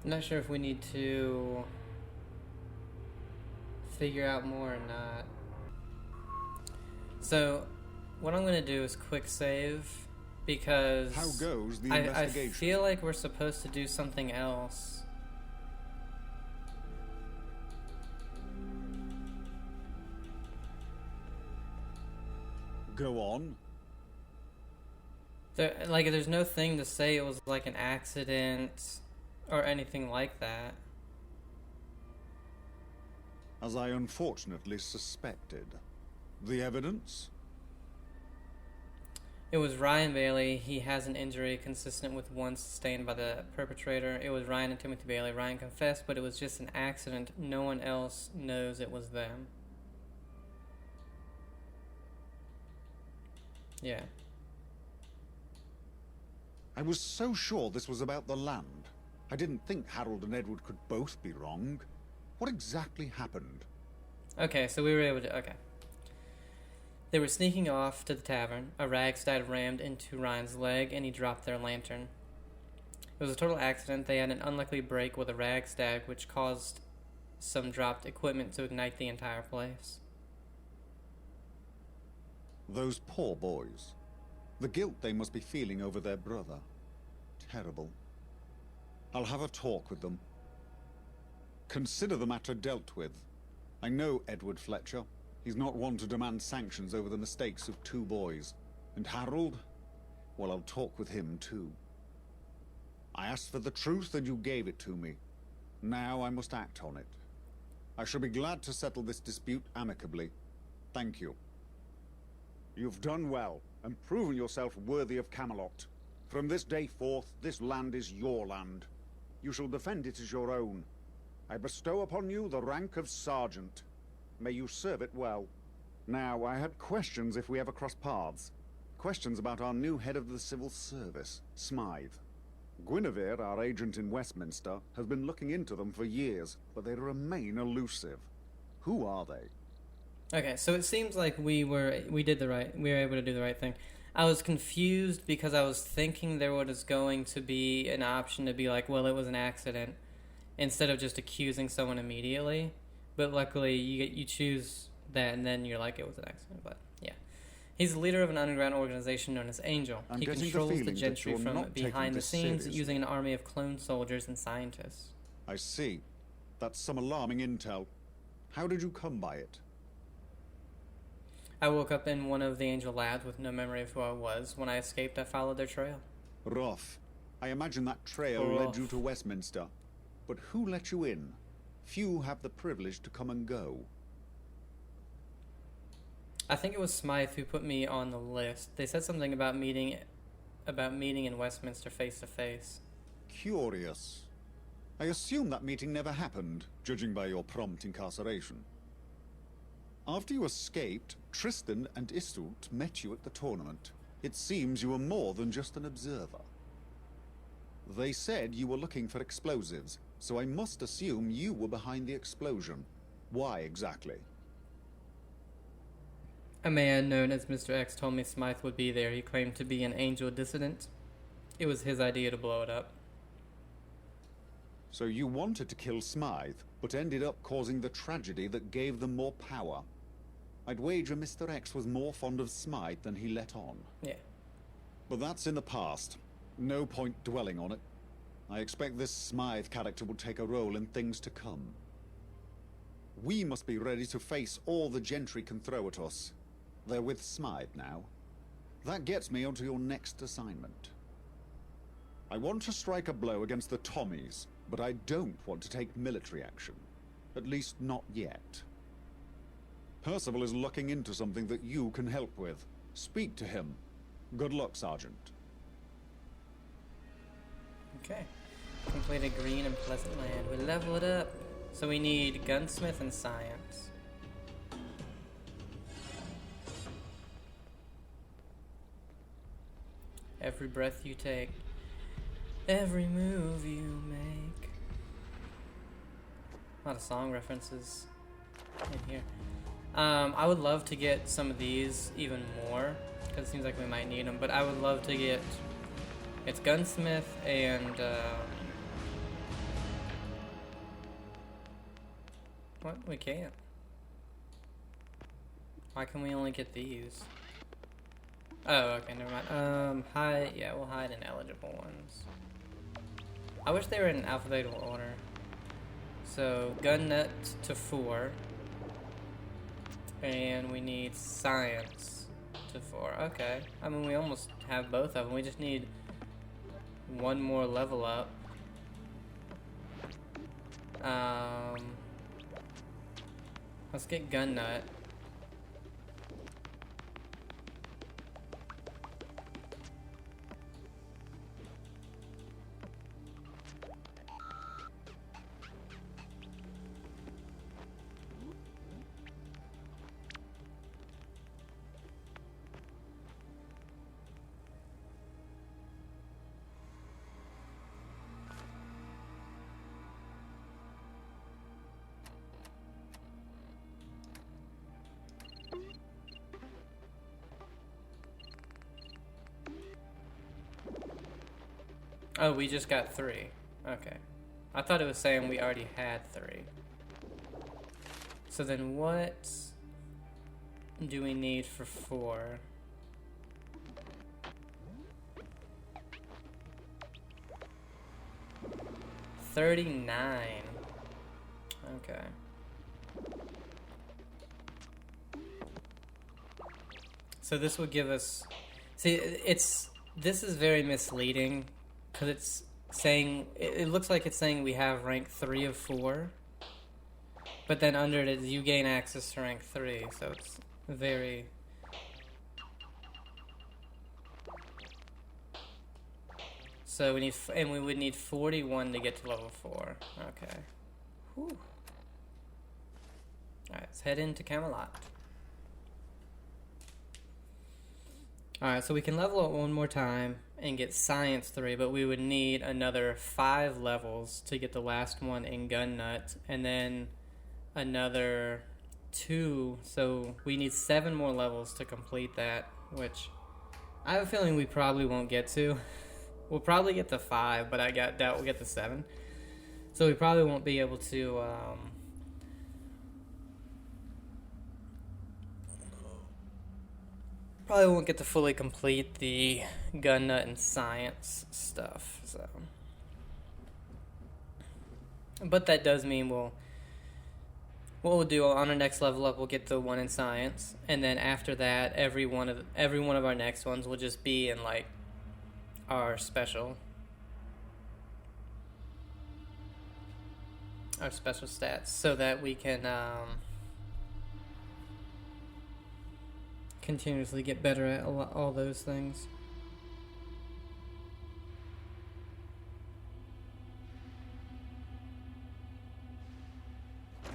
I'm not sure if we need to figure out more or not. So, what I'm gonna do is quick save because How goes the I investigation? feel like we're supposed to do something else. Go on. There's no thing to say it was like an accident or anything like that. as I unfortunately suspected. The evidence? It was Ryan Bailey. He has an injury consistent with one sustained by the perpetrator. It was Ryan and Timothy Bailey. Ryan confessed, but it was just an accident. No one else knows it was them. Yeah. I was so sure this was about the land. I didn't think Harold and Edward could both be wrong. What exactly happened? Okay, so we were able to... Okay. They were sneaking off to the tavern. A ragstag rammed into Ryan's leg, and he dropped their lantern. It was a total accident. They had an unlucky break with a ragstag, which caused some dropped equipment to ignite the entire place. Those poor boys. The guilt they must be feeling over their brother. Terrible. I'll have a talk with them. Consider the matter dealt with. I know Edward Fletcher. He's not one to demand sanctions over the mistakes of two boys. And Harold? Well, I'll talk with him too. I asked for the truth and you gave it to me. Now I must act on it. I shall be glad to settle this dispute amicably. Thank you. You've done well, and proven yourself worthy of Camelot. From this day forth, this land is your land. You shall defend it as your own. I bestow upon you the rank of Sergeant. May you serve it well. Now, I had questions if we ever cross paths. Questions about our new head of the civil service, Smythe. Guinevere, our agent in Westminster, has been looking into them for years, but they remain elusive. Who are they? Okay, so it seems like we were able to do the right thing. I was confused because I was thinking there was going to be an option to be like, well, it was an accident, instead of just accusing someone immediately. But luckily, you choose that, and then you're like, it was an accident. But yeah, he's the leader of an underground organization known as Angel. He controls the gentry from behind the scenes, using an army of clone soldiers and scientists. I see. That's some alarming intel. How did you come by it? I woke up in one of the Angel labs with no memory of who I was. When I escaped, I followed their trail. Rough. I imagine that trail led you to Westminster. But who let you in? Few have the privilege to come and go. I think it was Smythe who put me on the list. They said something about meeting in Westminster face to face. Curious. I assume that meeting never happened, judging by your prompt incarceration. After you escaped, Tristan and Iseult met you at the tournament. It seems you were more than just an observer. They said you were looking for explosives, so I must assume you were behind the explosion. Why exactly? A man known as Mr. X told me Smythe would be there. He claimed to be an Angel dissident. It was his idea to blow it up. So you wanted to kill Smythe, but ended up causing the tragedy that gave them more power. I'd wager Mr. X was more fond of Smythe than he let on. Yeah. But that's in the past. No point dwelling on it. I expect this Smythe character will take a role in things to come. We must be ready to face all the gentry can throw at us. They're with Smythe now. That gets me onto your next assignment. I want to strike a blow against the Tommies, but I don't want to take military action. At least not yet. Percival is looking into something that you can help with. Speak to him. Good luck, Sergeant. Okay. Completed Green and Pleasant Land. We level it up. So we need Gunsmith and Science. Every breath you take. Every move you make. A lot of song references in here. I would love to get some of these even more, because it seems like we might need them, but I would love to get... It's Gunsmith and... What? We can't. Why can we only get these? Oh, okay, never mind. Hide... Yeah, we'll hide ineligible ones. I wish they were in alphabetical order. So, gun nut to 4. And we need Science to 4. Okay. I mean, we almost have both of them. We just need one more level up. Let's get gun nut. Oh, we just got 3. Okay. I thought it was saying we already had 3. So then what do we need for 4? $39. Okay. So this would give us... See, this is very misleading. Because it's saying, it looks like it's saying we have rank 3 of 4, but then under it, you gain access to rank 3, so it's very... So we need, and we would need 41 to get to level 4. Okay. Whew. Alright, let's head into Camelot. Alright, so we can level it one more time and get Science 3, but we would need another 5 levels to get the last one in Gun Nut, and then another 2, so we need 7 more levels to complete that, which I have a feeling we probably won't get to. We'll probably get to 5, but I doubt we'll get to 7. So we probably won't be able to, probably won't get to fully complete the gun nut and science stuff, so. But that does mean what we'll do on our next level up, we'll get the one in science, and then after that, every one of our next ones will just be in like our special stats, so that we can continuously get better at all those things.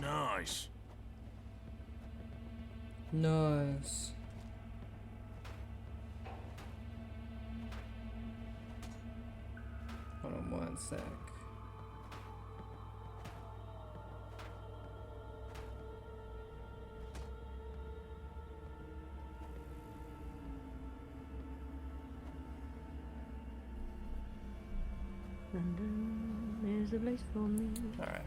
Nice. Nice. Hold on one sec. London is the place for me. Alright.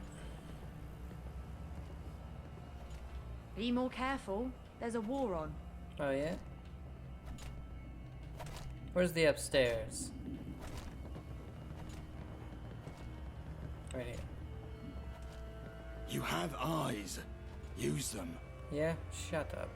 Be more careful. There's a war on. Oh yeah? Where's the upstairs? Right here. You have eyes. Use them. Yeah? Shut up.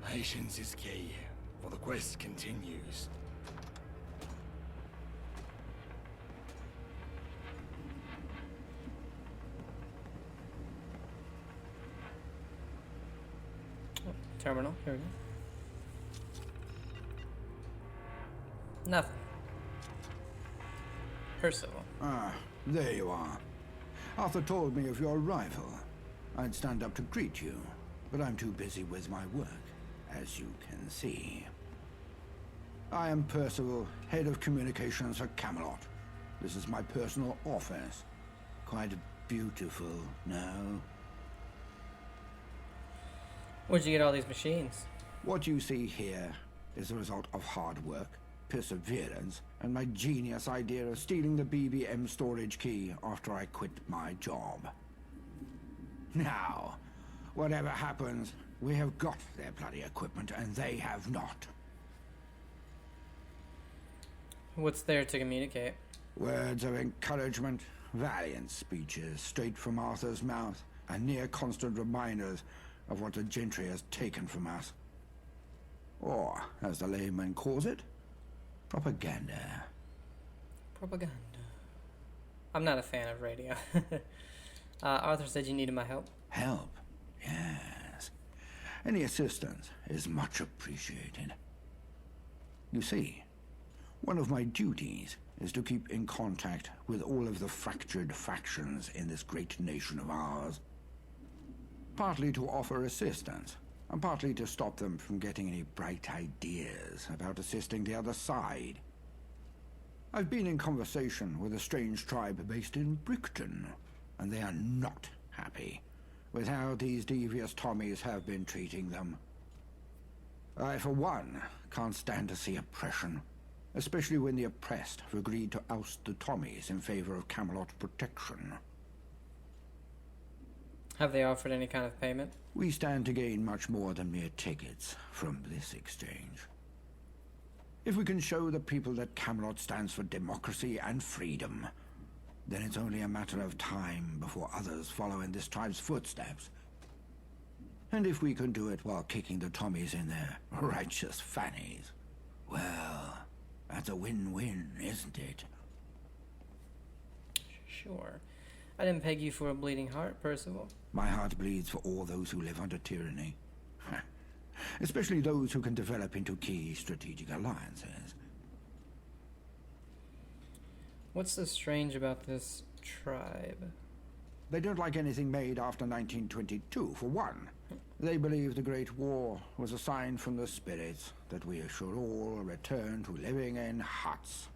Patience is key, for the quest continues. Terminal, here we go. Nothing. Percival. Ah, there you are. Arthur told me of your arrival. I'd stand up to greet you, but I'm too busy with my work, as you can see. I am Percival, head of communications for Camelot. This is my personal office. Quite beautiful, no? Where'd you get all these machines? What you see here is the result of hard work, perseverance, and my genius idea of stealing the BBM storage key after I quit my job. Now, whatever happens, we have got their bloody equipment, and they have not. What's there to communicate? Words of encouragement, valiant speeches straight from Arthur's mouth, and near constant reminders of what the gentry has taken from us. Or, as the layman calls it, propaganda. Propaganda. I'm not a fan of radio. Arthur said you needed my help. Help? Yes. Any assistance is much appreciated. You see, one of my duties is to keep in contact with all of the fractured factions in this great nation of ours. Partly to offer assistance, and partly to stop them from getting any bright ideas about assisting the other side. I've been in conversation with a strange tribe based in Brickton, and they are not happy with how these devious Tommies have been treating them. I, for one, can't stand to see oppression, especially when the oppressed have agreed to oust the Tommies in favor of Camelot protection. Have they offered any kind of payment? We stand to gain much more than mere tickets from this exchange. If we can show the people that Camelot stands for democracy and freedom, then it's only a matter of time before others follow in this tribe's footsteps. And if we can do it while kicking the Tommies in their righteous fannies, well, that's a win-win, isn't it? Sure. I didn't peg you for a bleeding heart, Percival. My heart bleeds for all those who live under tyranny. Especially those who can develop into key strategic alliances. What's so strange about this tribe? They don't like anything made after 1922, for one. They believe the Great War was a sign from the spirits that we should all return to living in huts.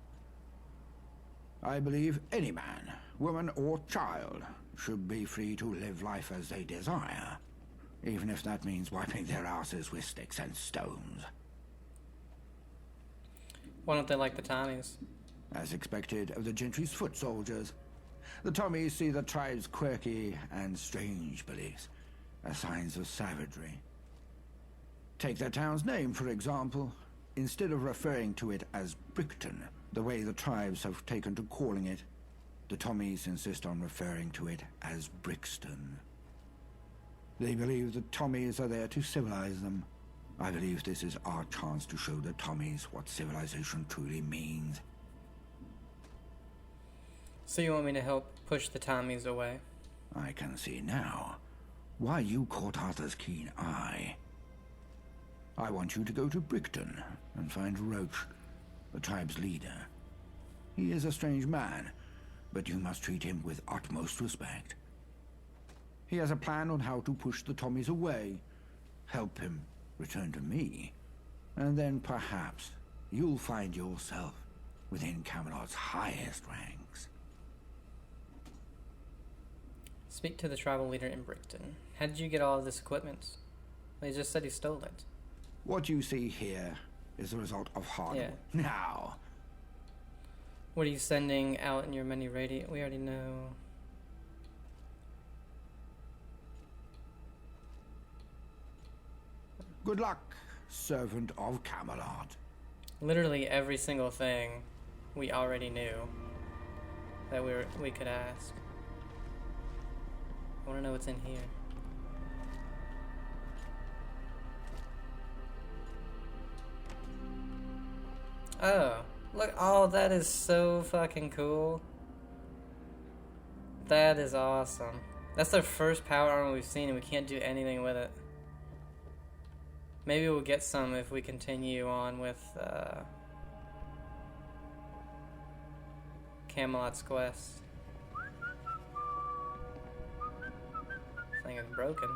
I believe any man, woman or child should be free to live life as they desire, even if that means wiping their asses with sticks and stones. Why don't they like the Tommies? As expected of the gentry's foot soldiers, the Tommies see the tribe's quirky and strange beliefs as signs of savagery. Take their town's name, for example. Instead of referring to it as Brickton, the way the tribes have taken to calling it, the Tommies insist on referring to it as Brixton. They believe the Tommies are there to civilize them. I believe this is our chance to show the Tommies what civilization truly means. So you want me to help push the Tommies away? I can see now why you caught Arthur's keen eye. I want you to go to Brickton and find Roach, the tribe's leader. He is a strange man, but you must treat him with utmost respect. He has a plan on how to push the Tommies away, help him return to me, and then perhaps you'll find yourself within Camelot's highest ranks. Speak to the tribal leader in Brickton. How did you get all of this equipment? They just said he stole it. What you see here is the result of hard work. Now, what are you sending out in your many radiant? We already know. Good luck, servant of Camelot. Literally every single thing we already knew that we could ask. I want to know what's in here. Oh, look! Oh, that is so fucking cool. That is awesome. That's the first power armor we've seen, and we can't do anything with it. Maybe we'll get some if we continue on with Camelot's quest. This thing is broken.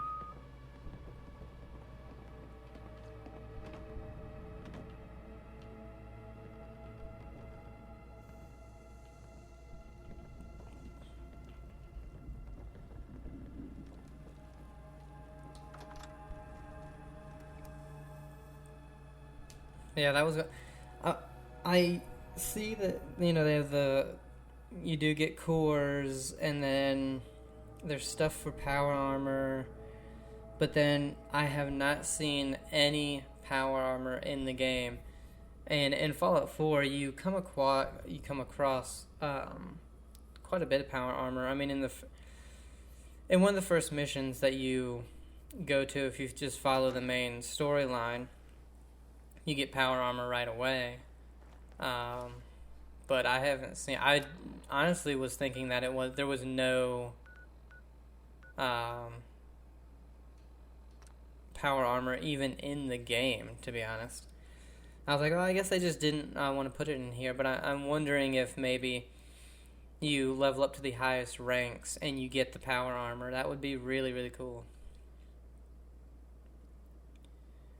Yeah, that was. I see that, you know, they have the. You do get cores, and then there's stuff for power armor, but then I have not seen any power armor in the game. And in Fallout 4, you come across quite a bit of power armor. I mean, in one of the first missions that you go to if you just follow the main storyline. You get power armor right away. But I haven't seen. I honestly was thinking that there was no power armor even in the game, to be honest. I was like, oh, I guess they just didn't want to put it in here, but I'm wondering if maybe you level up to the highest ranks and you get the power armor. That would be really, really cool.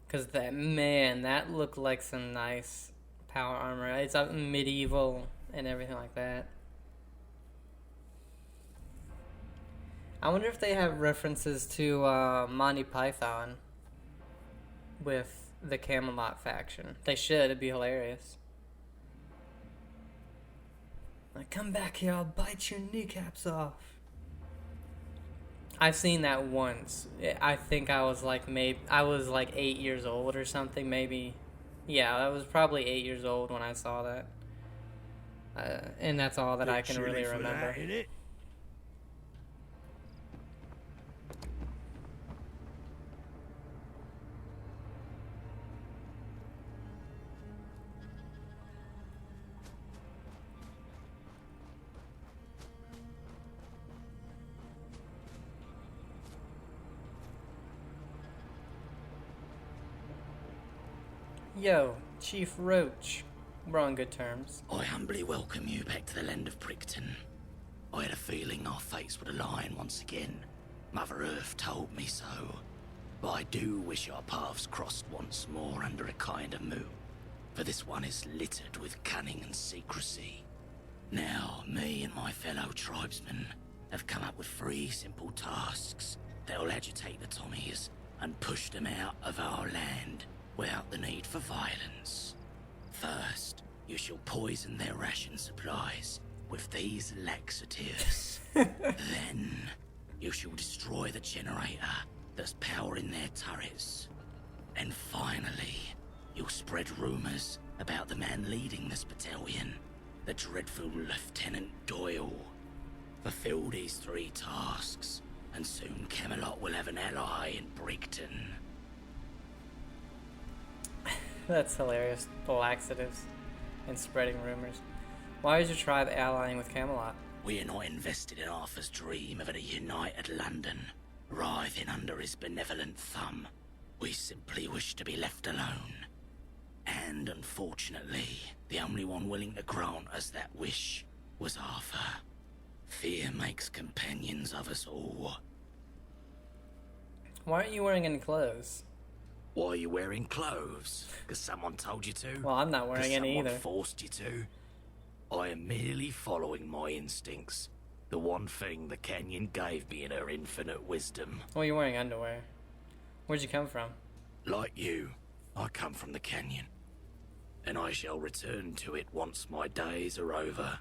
Because that looked like some nice power armor. It's medieval and everything like that. I wonder if they have references to Monty Python with the Camelot faction. They should. It'd be hilarious. Like, come back here, I'll bite your kneecaps off. I've seen that once. I think I was like 8 years old or something, maybe. Yeah, I was probably 8 years old when I saw that. And that's all that I can really remember. Yo, Chief Roach. We're on good terms. I humbly welcome you back to the land of Brickton. I had a feeling our fates would align once again. Mother Earth told me so. But I do wish our paths crossed once more under a kinder moon. For this one is littered with cunning and secrecy. Now, me and my fellow tribesmen have come up with 3 simple tasks that will agitate the Tommies and push them out of our land without the need for violence. First, you shall poison their ration supplies with these laxatives. Then, you shall destroy the generator that's powering their turrets. And finally, you'll spread rumors about the man leading this battalion, the dreadful Lieutenant Doyle. Fulfill these 3 tasks, and soon Camelot will have an ally in Brickton. That's hilarious. The laxatives and spreading rumors. Why is your tribe allying with Camelot? We are not invested in Arthur's dream of a united London, writhing under his benevolent thumb. We simply wish to be left alone. And unfortunately, the only one willing to grant us that wish was Arthur. Fear makes companions of us all. Why aren't you wearing any clothes? Why are you wearing clothes? Because someone told you to? Well, I'm not wearing any either. Someone forced you to? I am merely following my instincts. The one thing the Canyon gave me in her infinite wisdom. Well, you're wearing underwear. Where'd you come from? Like you, I come from the Canyon. And I shall return to it once my days are over.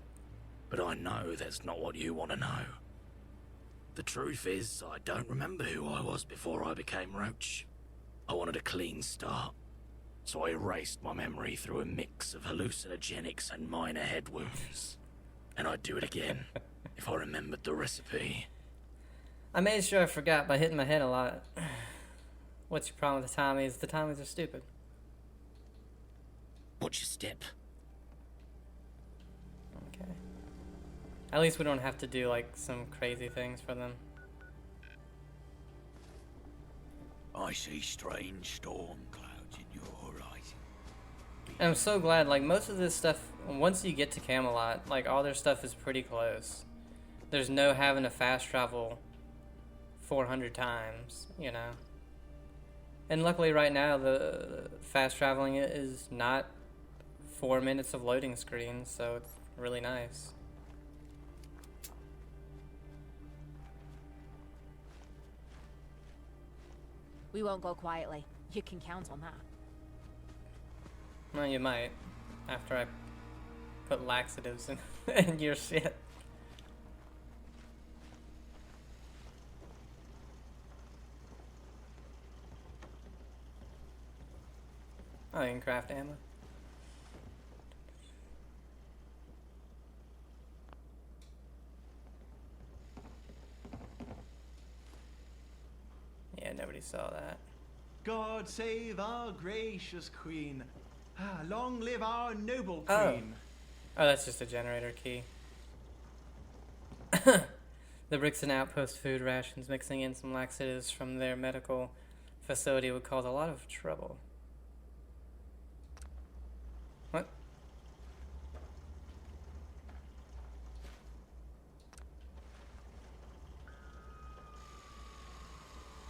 But I know that's not what you want to know. The truth is, I don't remember who I was before I became Roach. I wanted a clean start, so I erased my memory through a mix of hallucinogenics and minor head wounds. And I'd do it again, if I remembered the recipe. I made sure I forgot by hitting my head a lot. What's your problem with the Tommies? The Tommies are stupid. Watch your step. Okay. At least we don't have to do, like, some crazy things for them. I see strange storm clouds in your horizon. And I'm so glad, like, most of this stuff, once you get to Camelot, like, all their stuff is pretty close. There's no having to fast travel 400 times, you know. And luckily right now, the fast traveling is not 4 minutes of loading screens, so it's really nice. We won't go quietly. You can count on that. Well, you might, after I put laxatives in your shit. Oh, you can craft ammo. Yeah, nobody saw that. God save our gracious queen. Long live our noble queen. Oh, that's just a generator key. The Brixton Outpost food rations mixing in some laxatives from their medical facility would cause a lot of trouble. What?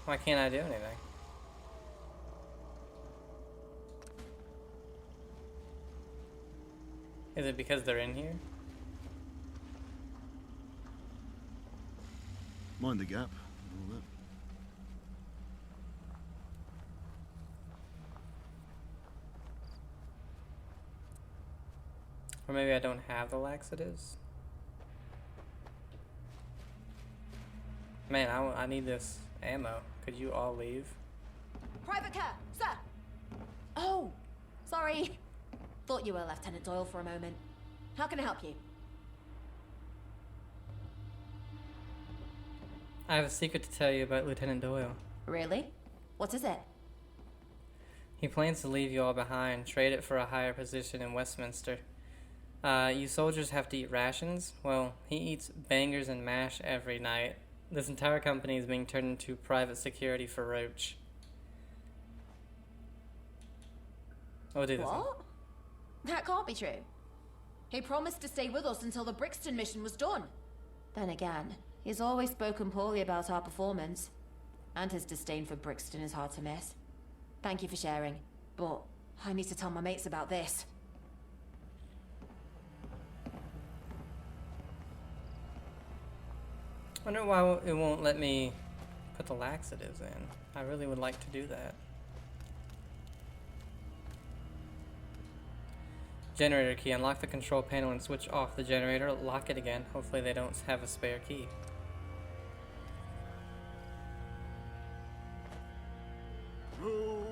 Why can't I do anything? Is it because they're in here? Mind the gap and all that. Or maybe I don't have the laxatives? Man, I need this ammo. Could you all leave? Private Kerr, sir! Oh, sorry. Thought you were Lieutenant Doyle for a moment. How can I help you? I have a secret to tell you about Lieutenant Doyle. Really? What is it? He plans to leave you all behind, trade it for a higher position in Westminster. You soldiers have to eat rations? Well, he eats bangers and mash every night. This entire company is being turned into private security for Roach. I'll do this one. What? That can't be true. He promised to stay with us until the Brixton mission was done. Then again, he's always spoken poorly about our performance. And his disdain for Brixton is hard to miss. Thank you for sharing, but I need to tell my mates about this. I wonder why it won't let me put the laxatives in. I really would like to do that. Generator key. Unlock the control panel and switch off the generator. Lock it again. Hopefully they don't have a spare key. Rule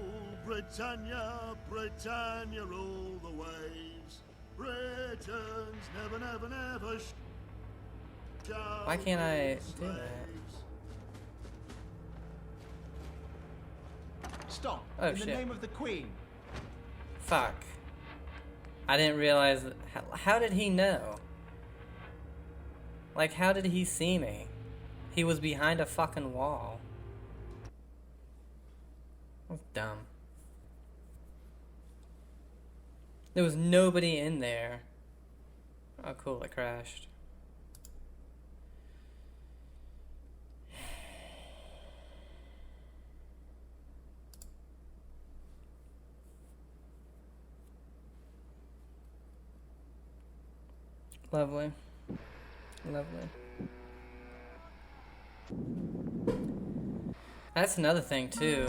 Britannia, Britannia, rule the waves. Britons never, never, never shall Why can't I be do that? Stop. Oh, in the shit. name of the queen. Fuck. I didn't realize that. How did he know? Like, how did he see me? He was behind a fucking wall. That's dumb. There was nobody in there. Oh, cool, it crashed. Lovely. Lovely. That's another thing, too.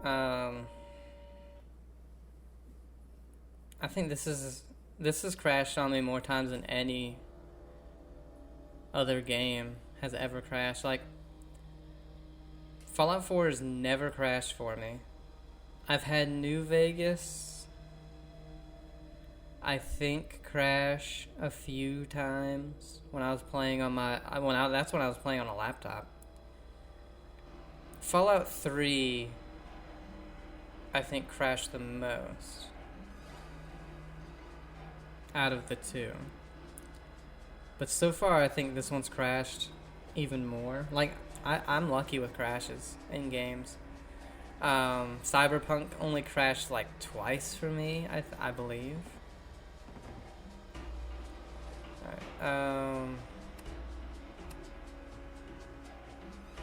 I think this has crashed on me more times than any other game has ever crashed. Like, Fallout 4 has never crashed for me. I've had New Vegas, I think, crash a few times when I was playing on my... that's when I was playing on a laptop. Fallout 3, I think, crashed the most out of the two. But so far, I think this one's crashed even more. Like, I'm lucky with crashes in games. Cyberpunk only crashed like twice for me, I believe. Alright,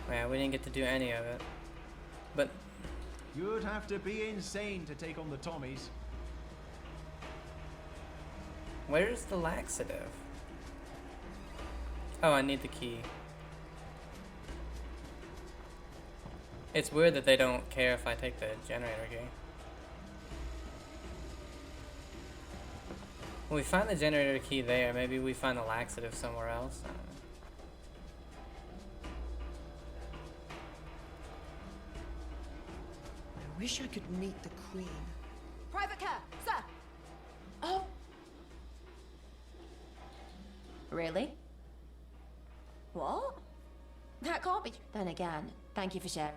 yeah, we didn't get to do any of it. But You'd have to be insane to take on the Tommies. where's the laxative? Oh, I need the key. It's weird that they don't care if I take the generator key. When we find the generator key there, maybe we find the laxative somewhere else. I don't know. I wish I could meet the Queen. Private Kerr, sir! Oh! Really? What? That That can't be. Then again, thank you for sharing.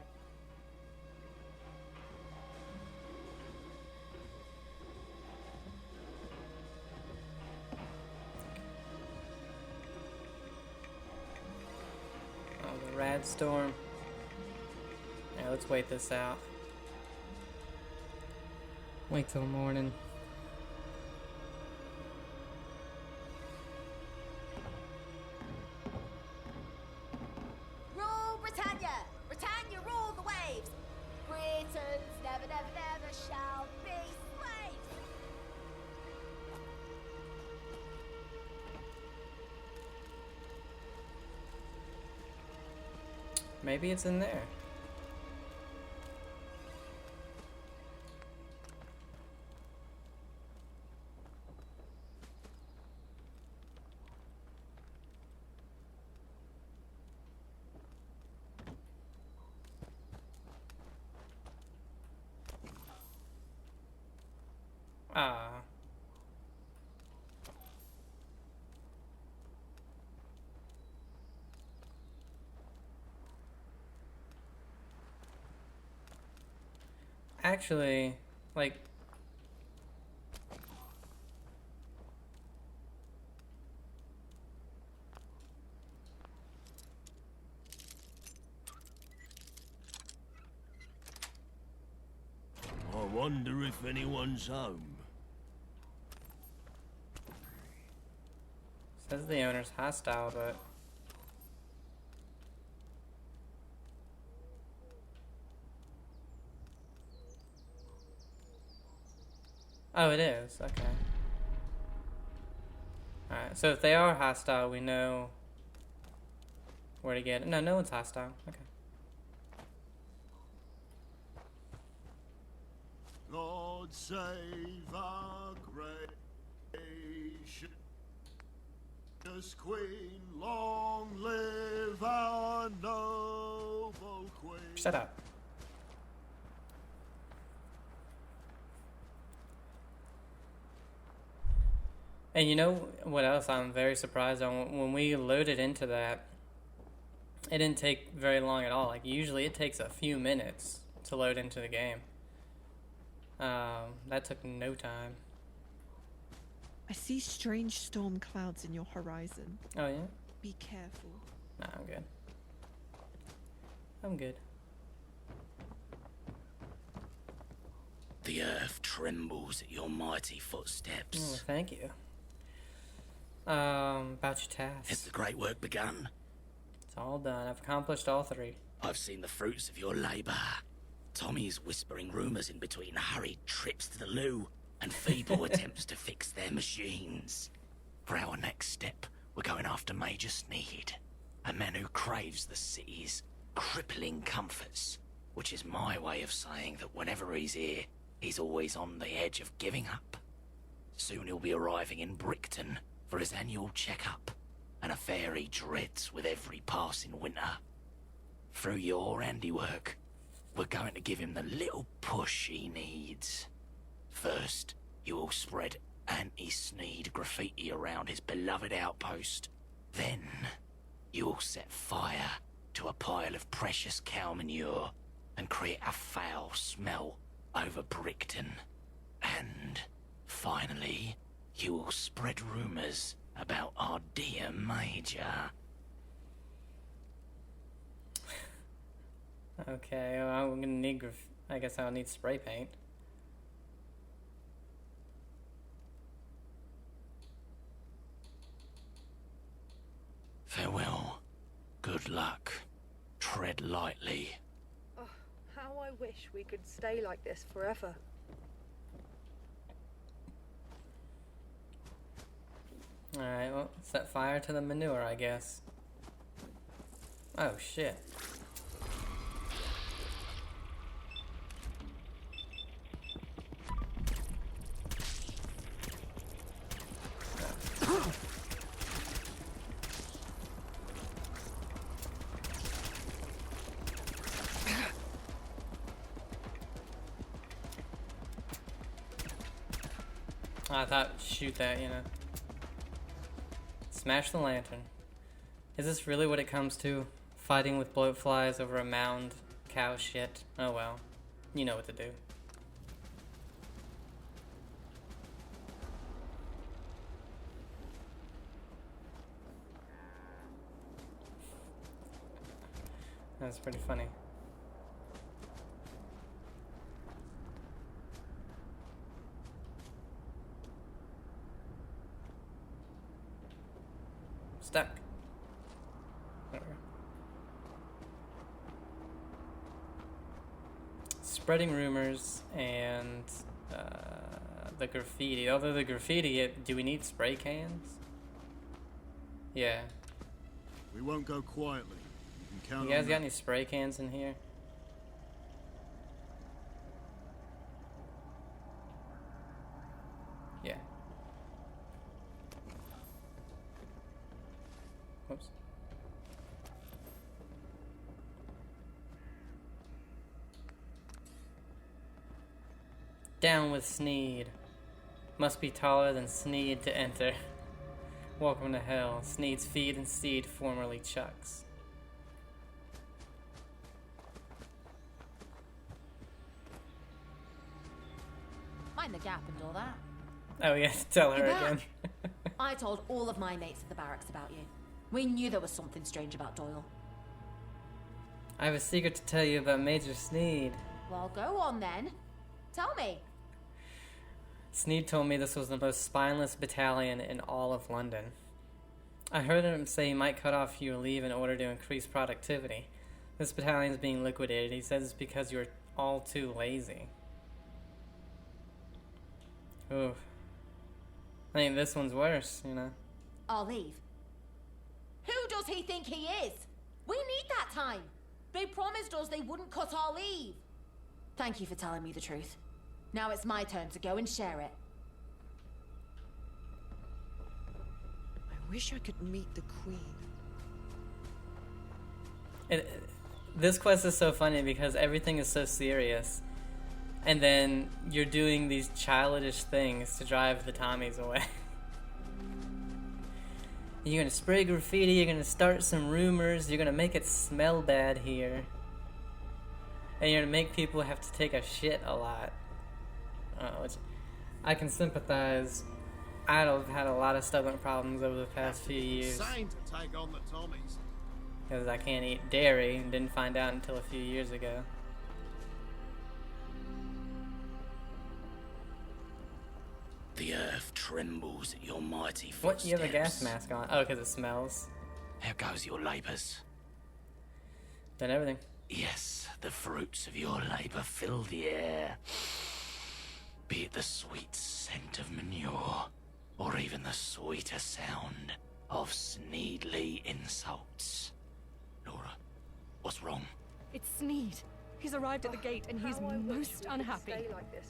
Oh, the rad storm. Yeah, let's wait this out. Wait till morning. Rule Britannia! Britannia rule the waves! Britons never, never, never shall be slaves! Maybe it's in there. Ah. Actually, like, I wonder if anyone's home. says the owner's hostile, but oh, it is. Okay. Alright, so if they are hostile, we know where to get it. No, no one's hostile. Okay. God save our gracious queen, long live our noble queen. Shut up. And you know what else I'm very surprised on? When we loaded into that, it didn't take very long at all. Like, usually it takes a few minutes to load into the game. That took no time. I see strange storm clouds in your horizon. Oh, yeah? Be careful. Nah, I'm good. I'm good. The earth trembles at your mighty footsteps. Oh, thank you. About your task. Has the great work begun? It's all done. I've accomplished all 3. I've seen the fruits of your labour. Tommy's whispering rumours in between hurried trips to the loo and feeble attempts to fix their machines. For our next step, we're going after Major Sneed, a man who craves the city's crippling comforts, which is my way of saying that whenever he's here, he's always on the edge of giving up. Soon he'll be arriving in Brickton for his annual checkup, an affair he dreads with every passing winter. Through your handiwork, we're going to give him the little push he needs. First, you will spread anti-Sneed graffiti around his beloved outpost. Then, you will set fire to a pile of precious cow manure and create a foul smell over Brickton. And, finally, you will spread rumours about our dear Major. Okay, well, I'm gonna need I guess I'll need spray paint. Farewell. Good luck. Tread lightly. Oh, how I wish we could stay like this forever. Alright, well, set fire to the manure, I guess. Oh, shit. I thought, shoot that, you know. Smash the lantern. Is this really what it comes to? Fighting with bloatflies over a mound. Cow shit. Oh well. You know what to do. That's pretty funny. Stuck. There we go. Spreading rumors and the graffiti. Although the graffiti, do we need spray cans? Yeah. We won't go quietly. You can count You guys on got that. any spray cans in here? Yeah. Whoops. Down with Sneed. Must be taller than Sneed to enter. Welcome to hell. Sneed's feed and seed, formerly Chuck's. Mind the gap and all that. Oh yeah, tell her You're back. again. I told all of my mates at the barracks about you. We knew there was something strange about Doyle. I have a secret to tell you about Major Sneed. Well, go on then. Tell me. Sneed told me this was the most spineless battalion in all of London. I heard him say he might cut off your leave in order to increase productivity. This battalion is being liquidated. He says it's because you're all too lazy. Oof. I mean, this one's worse, you know. I'll leave. Who does he think he is? We need that time. They promised us they wouldn't cut our leave. Thank you for telling me the truth. Now it's my turn to go and share it. I wish I could meet the Queen. This quest is so funny because everything is so serious. And then you're doing these childish things to drive the Tommies away. You're gonna spray graffiti, you're gonna start some rumors, you're gonna make it smell bad here. And you're gonna make people have to take a shit a lot. Which I can sympathize. I've had a lot of stomach problems over the past few years. Insane to take on the Tommies. Because I can't eat dairy and didn't find out until a few years ago. The earth trembles at your mighty footsteps. What? You have a gas mask on? Oh, because it smells. How goes your labours? Done everything. Yes, the fruits of your labour fill the air. Be it the sweet scent of manure, or even the sweeter sound of Sneedly insults. Laura, what's wrong? It's Sneed. He's arrived at the gate and he's most unhappy.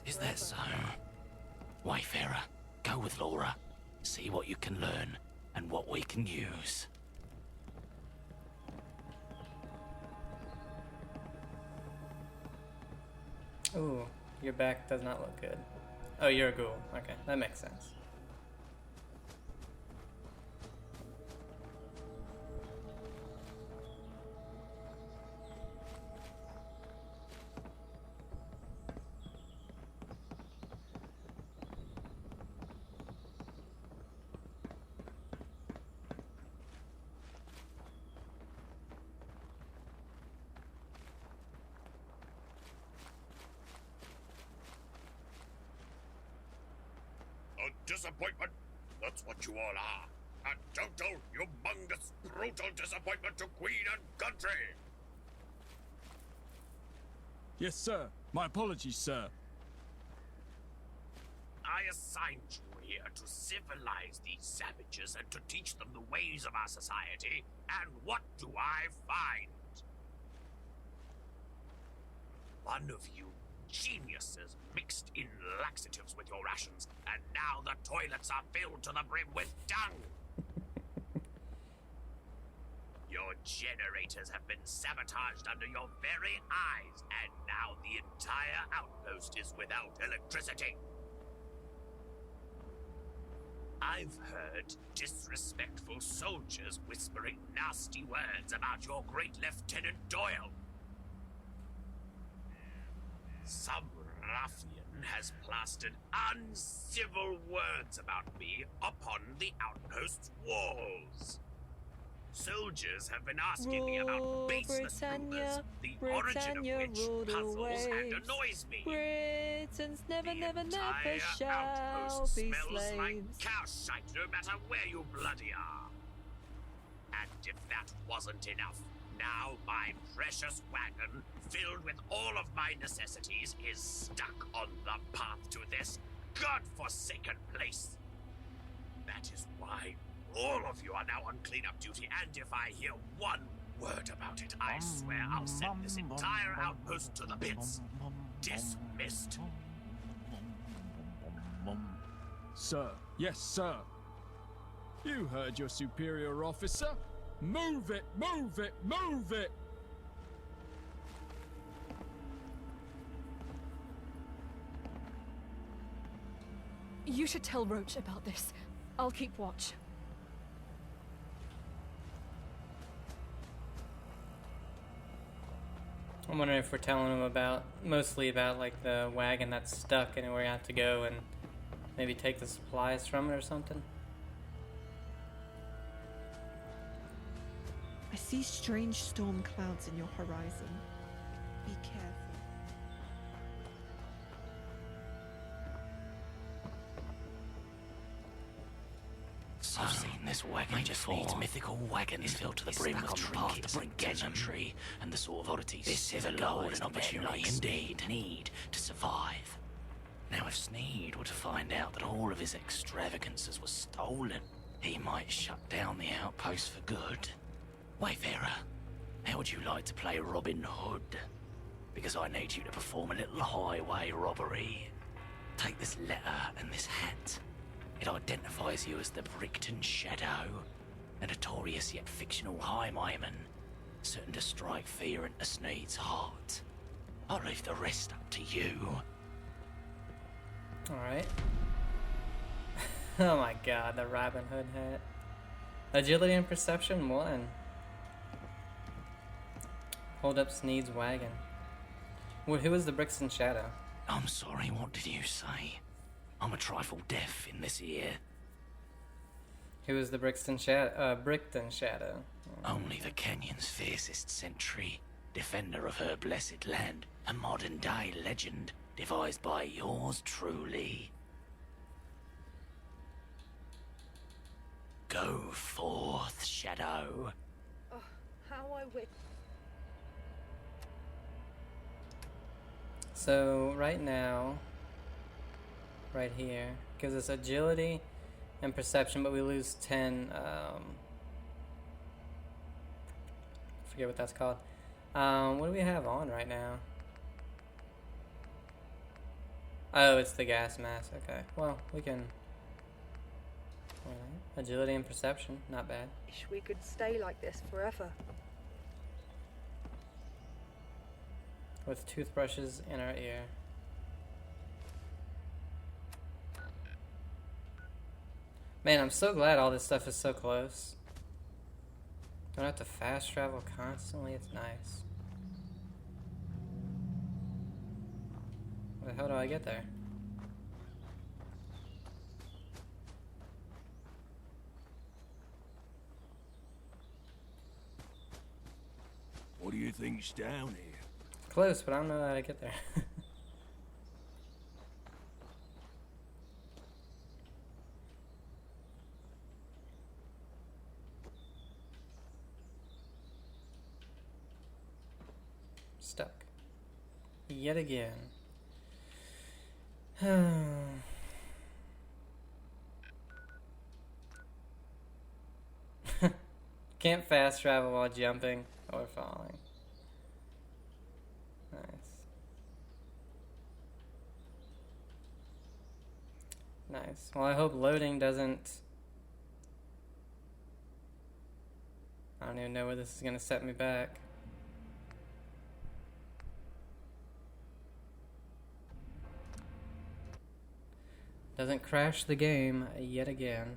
Is that so? Wayfarer, go with Laura. See what you can learn and what we can use. Ooh, your back does not look good. Oh, you're a ghoul. Okay, that makes sense. A disappointment. That's what you all are. A total, humongous, brutal disappointment to Queen and country. Yes, sir. My apologies, sir. I assigned you here to civilize these savages and to teach them the ways of our society. And what do I find? One of you geniuses mixed in laxatives with your rations, and now the toilets are filled to the brim with dung. Your generators have been sabotaged under your very eyes, and now the entire outpost is without electricity. I've heard disrespectful soldiers whispering nasty words about your great Lieutenant Doyle. Some ruffian has plastered uncivil words about me upon the outpost's walls. Soldiers have been asking me about baseless rumors, the origin of which puzzles and annoys me. Britain's never, never, never shall Outpost be smells like slaves. cow shite no matter where you bloody are. And if that wasn't enough, now my precious wagon, filled with all of my necessities, is stuck on the path to this godforsaken place. That is why all of you are now on cleanup duty, and if I hear one word about it, I swear I'll send this entire outpost to the pits. Dismissed. Sir, yes, sir. You heard your superior officer. Move it, move it, move it! You should tell Roach about this. I'll keep watch. I'm wondering if we're telling him about, mostly about like the wagon that's stuck and where we have to go and maybe take the supplies from it or something. I see strange storm clouds in your horizon. Be careful. I've seen this wagon before. Needs mythical wagons filled to the brim with trinkets and gadgetry and the sort of oddities this is a golden opportunity indeed need to survive. Now if Sneed were to find out that all of his extravagances were stolen, he might shut down the outpost for good. Wayfarer, how would you like to play Robin Hood? Because I need you to perform a little highway robbery. Take this letter and this hat. It identifies you as the Brickton Shadow, a notorious yet fictional highwayman, certain to strike fear into Sneed's heart. I'll leave the rest up to you. Alright. Oh my god, the Robin Hood hat. Agility and Perception 1. Hold up Sneed's wagon. Well, who is the Brixton Shadow? I'm sorry, what did you say? I'm a trifle deaf in this ear. Who is the Brixton Shadow? Brickton Shadow. Only the canyon's fiercest sentry, defender of her blessed land, a modern-day legend devised by yours truly. Go forth, Shadow. Oh, how I wish. So right now, right here, gives us agility and perception, but we lose 10, forget what that's called. What do we have on right now? Oh, it's the gas mask, okay. Well, we can, agility and perception, not bad. Wish we could stay like this forever. With toothbrushes in our ear. Man, I'm so glad all this stuff is so close. Don't have to fast travel constantly, it's nice. Where the hell do I get there? What do you think's down here? Close, but I don't know how to get there. Stuck. Yet again. Can't fast travel while jumping or falling. Nice. Nice. Well, I hope loading doesn't... I don't even know where this is going to set me back. Doesn't crash the game yet again.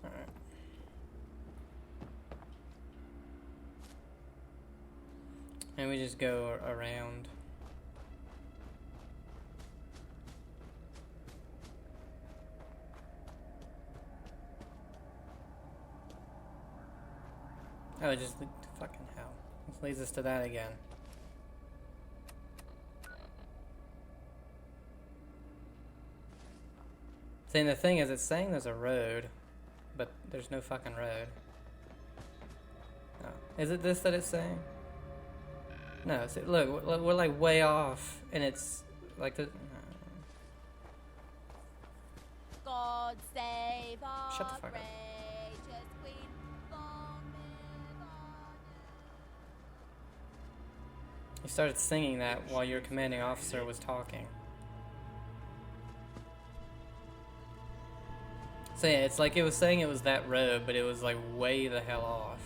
Alright. And we just go around. Oh, it just fucking hell. This leads us to that again. See, the thing is, it's saying there's a road, but there's no fucking road. Oh. Is it this that it's saying? No, see, look, we're like way off, and it's like the. God save our Shut the fuck up. gracious queen. You started singing that while your commanding officer was talking. So yeah, it's like it was saying it was that road, but it was like way the hell off.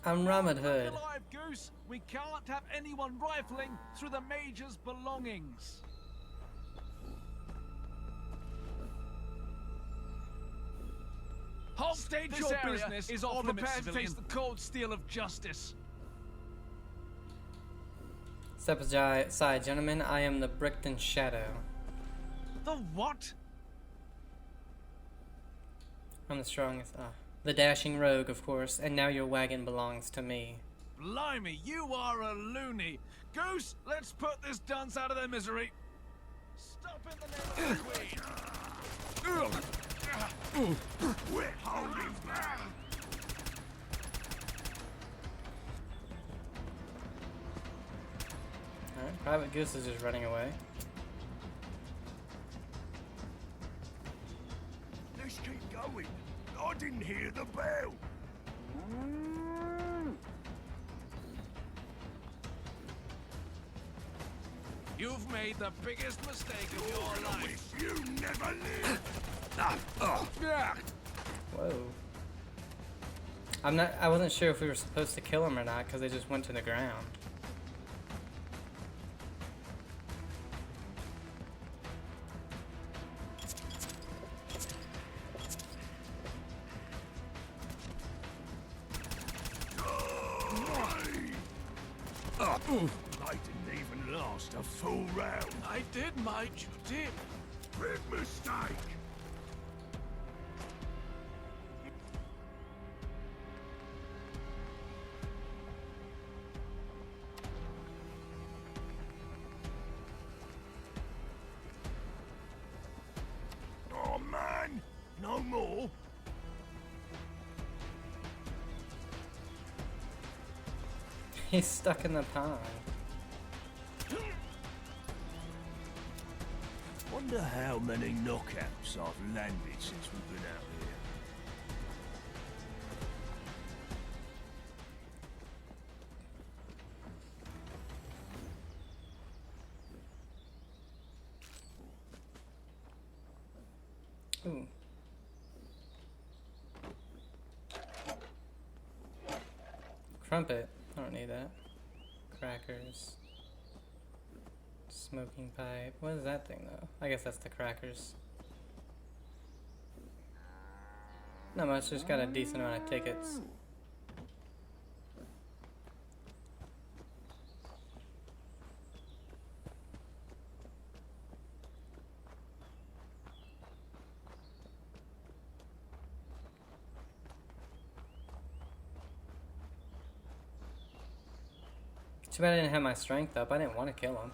I'm Ramad Hood. Alive, Goose! We can't have anyone rifling through the Major's belongings. Halt! State This your area business is or off limits, prepare to civilian. face the cold steel of justice. Step aside, gentlemen. I am the Brickton Shadow. The what? I'm the strongest. The dashing rogue, of course, and now your wagon belongs to me. Blimey, you are a loony. Goose, let's put this dunce out of their misery. Stop in the name of the Queen. We're holding back. Alright, Private Goose is just running away. Let's keep going. I didn't hear the bell. You've made the biggest mistake of your life. You never lived. Whoa. I wasn't sure if we were supposed to kill him or not, because they just went to the ground. I didn't even last a full round. I did my duty. Big mistake. Oh man, no more. He's stuck in the pond. Wonder how many knockouts I've landed since we've been out here. Ooh. Crumpet. I don't need that. Crackers. Smoking pipe. What is that thing though? I guess that's the crackers. Not much, just got a decent amount of tickets. Too bad I didn't have my strength up. I didn't want to kill him.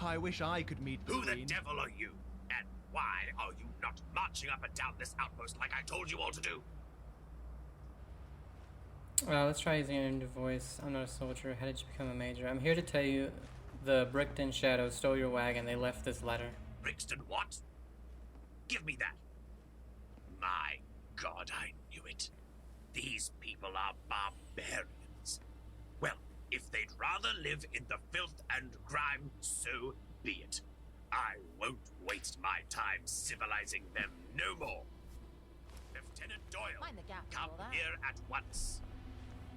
I wish I could meet the Who the Queen. devil are you? Why are you not marching up and down this outpost like I told you all to do? Let's try using your new voice. I'm not a soldier. How did you become a major? I'm here to tell you the Brickton Shadows stole your wagon. They left this letter. Brixton what? Give me that. My God, I knew it. These people are barbarians. Well, if they'd rather live in the filth and grime, so be it. I won't waste my time civilizing them no more. Lieutenant Doyle, Mind the gap, come all that. here at once.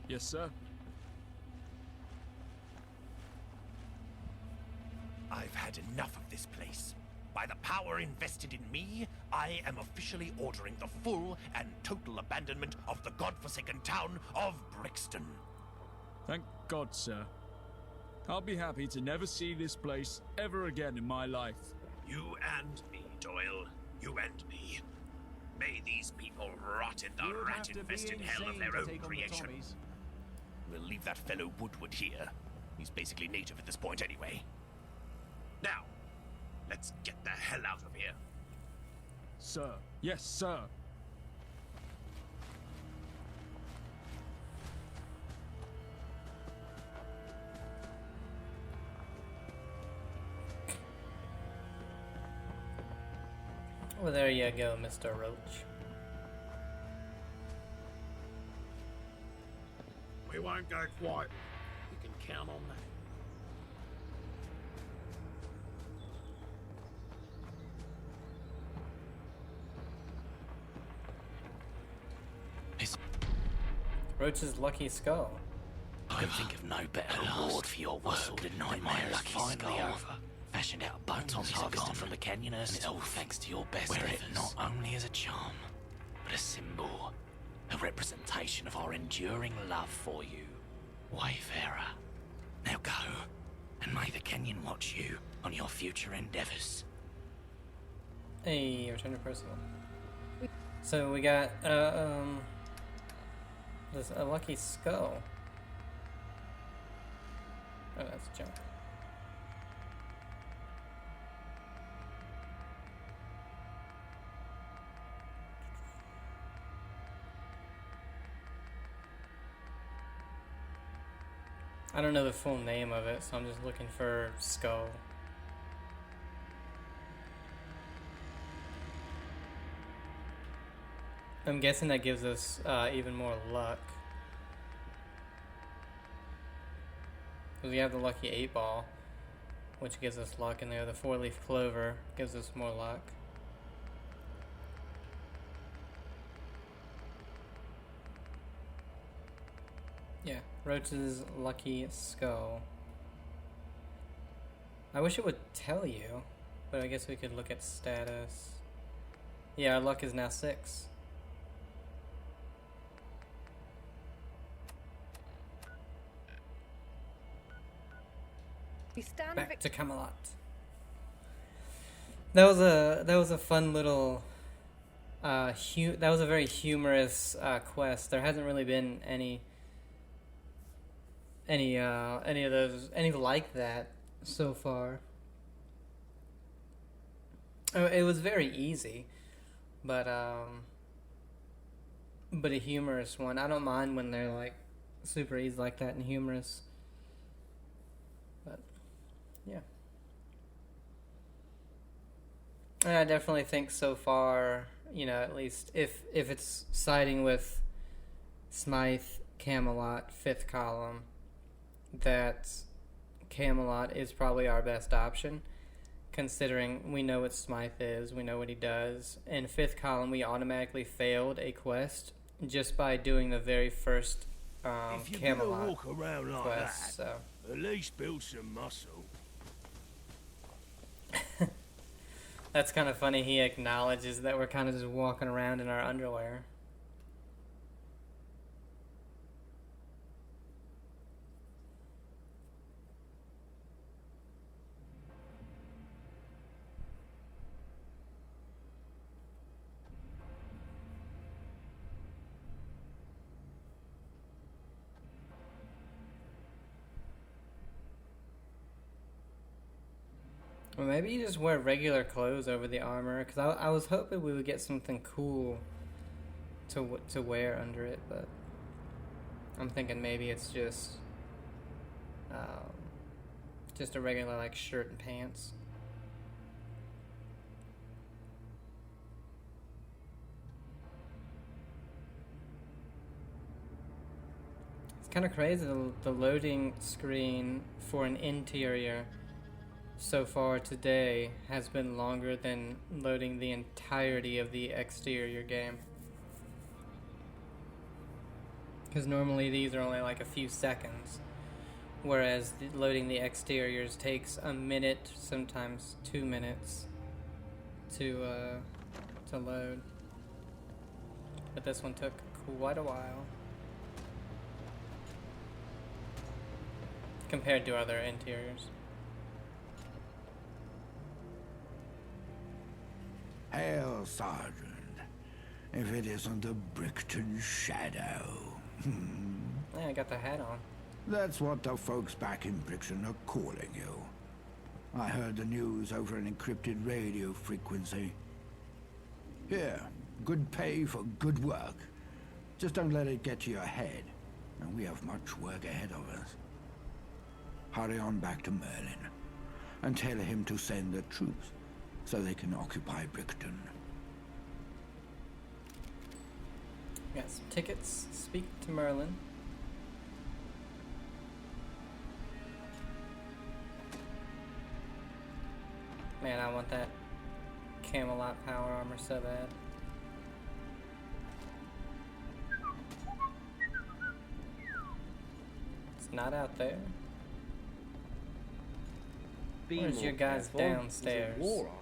Yes, sir. I've had enough of this place. By the power invested in me, I am officially ordering the full and total abandonment of the godforsaken town of Brixton. Thank God, sir. I'll be happy to never see this place ever again in my life. You and me, Doyle. You and me. May these people rot in the You'd have to be rat-infested hell of insane their to own take on the creation. Tommies. We'll leave that fellow Woodward here. He's basically native at this point anyway. Now, let's get the hell out of here. Sir. Yes, sir. Well, there you go, Mr. Roach. We won't go quiet. You can count on that. Roach's lucky skull. I can think of no better reward for your work than my lucky finally over. Fashioned out bones harvested from the canyon earth. It's all thanks to your best efforts. Wear it not only as a charm, but a symbol, a representation of our enduring love for you, Wayfarer. Now go, and may the canyon watch you on your future endeavors. Hey, return to personal. So we got this a lucky skull. Oh, that's junk. I don't know the full name of it, so I'm just looking for skull. I'm guessing that gives us even more luck. Because we have the lucky 8-ball, which gives us luck in there. The 4-leaf clover gives us more luck. Yeah, Roach's lucky skull. I wish it would tell you, but I guess we could look at status. Yeah, our luck is now 6. We stand Back to Camelot. That was a fun little that was a very humorous quest. There hasn't really been any of those like that so far. It was very easy, but a humorous one. I don't mind when they're like super easy like that and humorous. But yeah. And I definitely think so far, you know, at least if it's siding with Smythe, Camelot, 5th column, that Camelot is probably our best option, considering we know what Smythe is, we know what he does. In 5th column, we automatically failed a quest just by doing the very first if you're Camelot gonna walk around like quest. that, So at least build some muscle. that's kind of funny. He acknowledges that we're kind of just walking around in our underwear. Or maybe you just wear regular clothes over the armor, because I was hoping we would get something cool to wear under it, but I'm thinking maybe it's just a regular like shirt and pants. It's kind of crazy, the loading screen for an interior so far today has been longer than loading the entirety of the exterior game. Because normally these are only like a few seconds, whereas loading the exteriors takes a minute, sometimes 2 minutes to load. But this one took quite a while compared to other interiors. Hail, Sergeant. If it isn't the Brickton Shadow. Yeah, I got the hat on. That's what the folks back in Brickton are calling you. I heard the news over an encrypted radio frequency. Here, good pay for good work. Just don't let it get to your head, and we have much work ahead of us. Hurry on back to Merlin, and tell him to send the troops so they can occupy Brickton. Got some tickets. Speak to Merlin. Man, I want that Camelot power armor so bad. It's not out there. Where's your guys downstairs? War armor.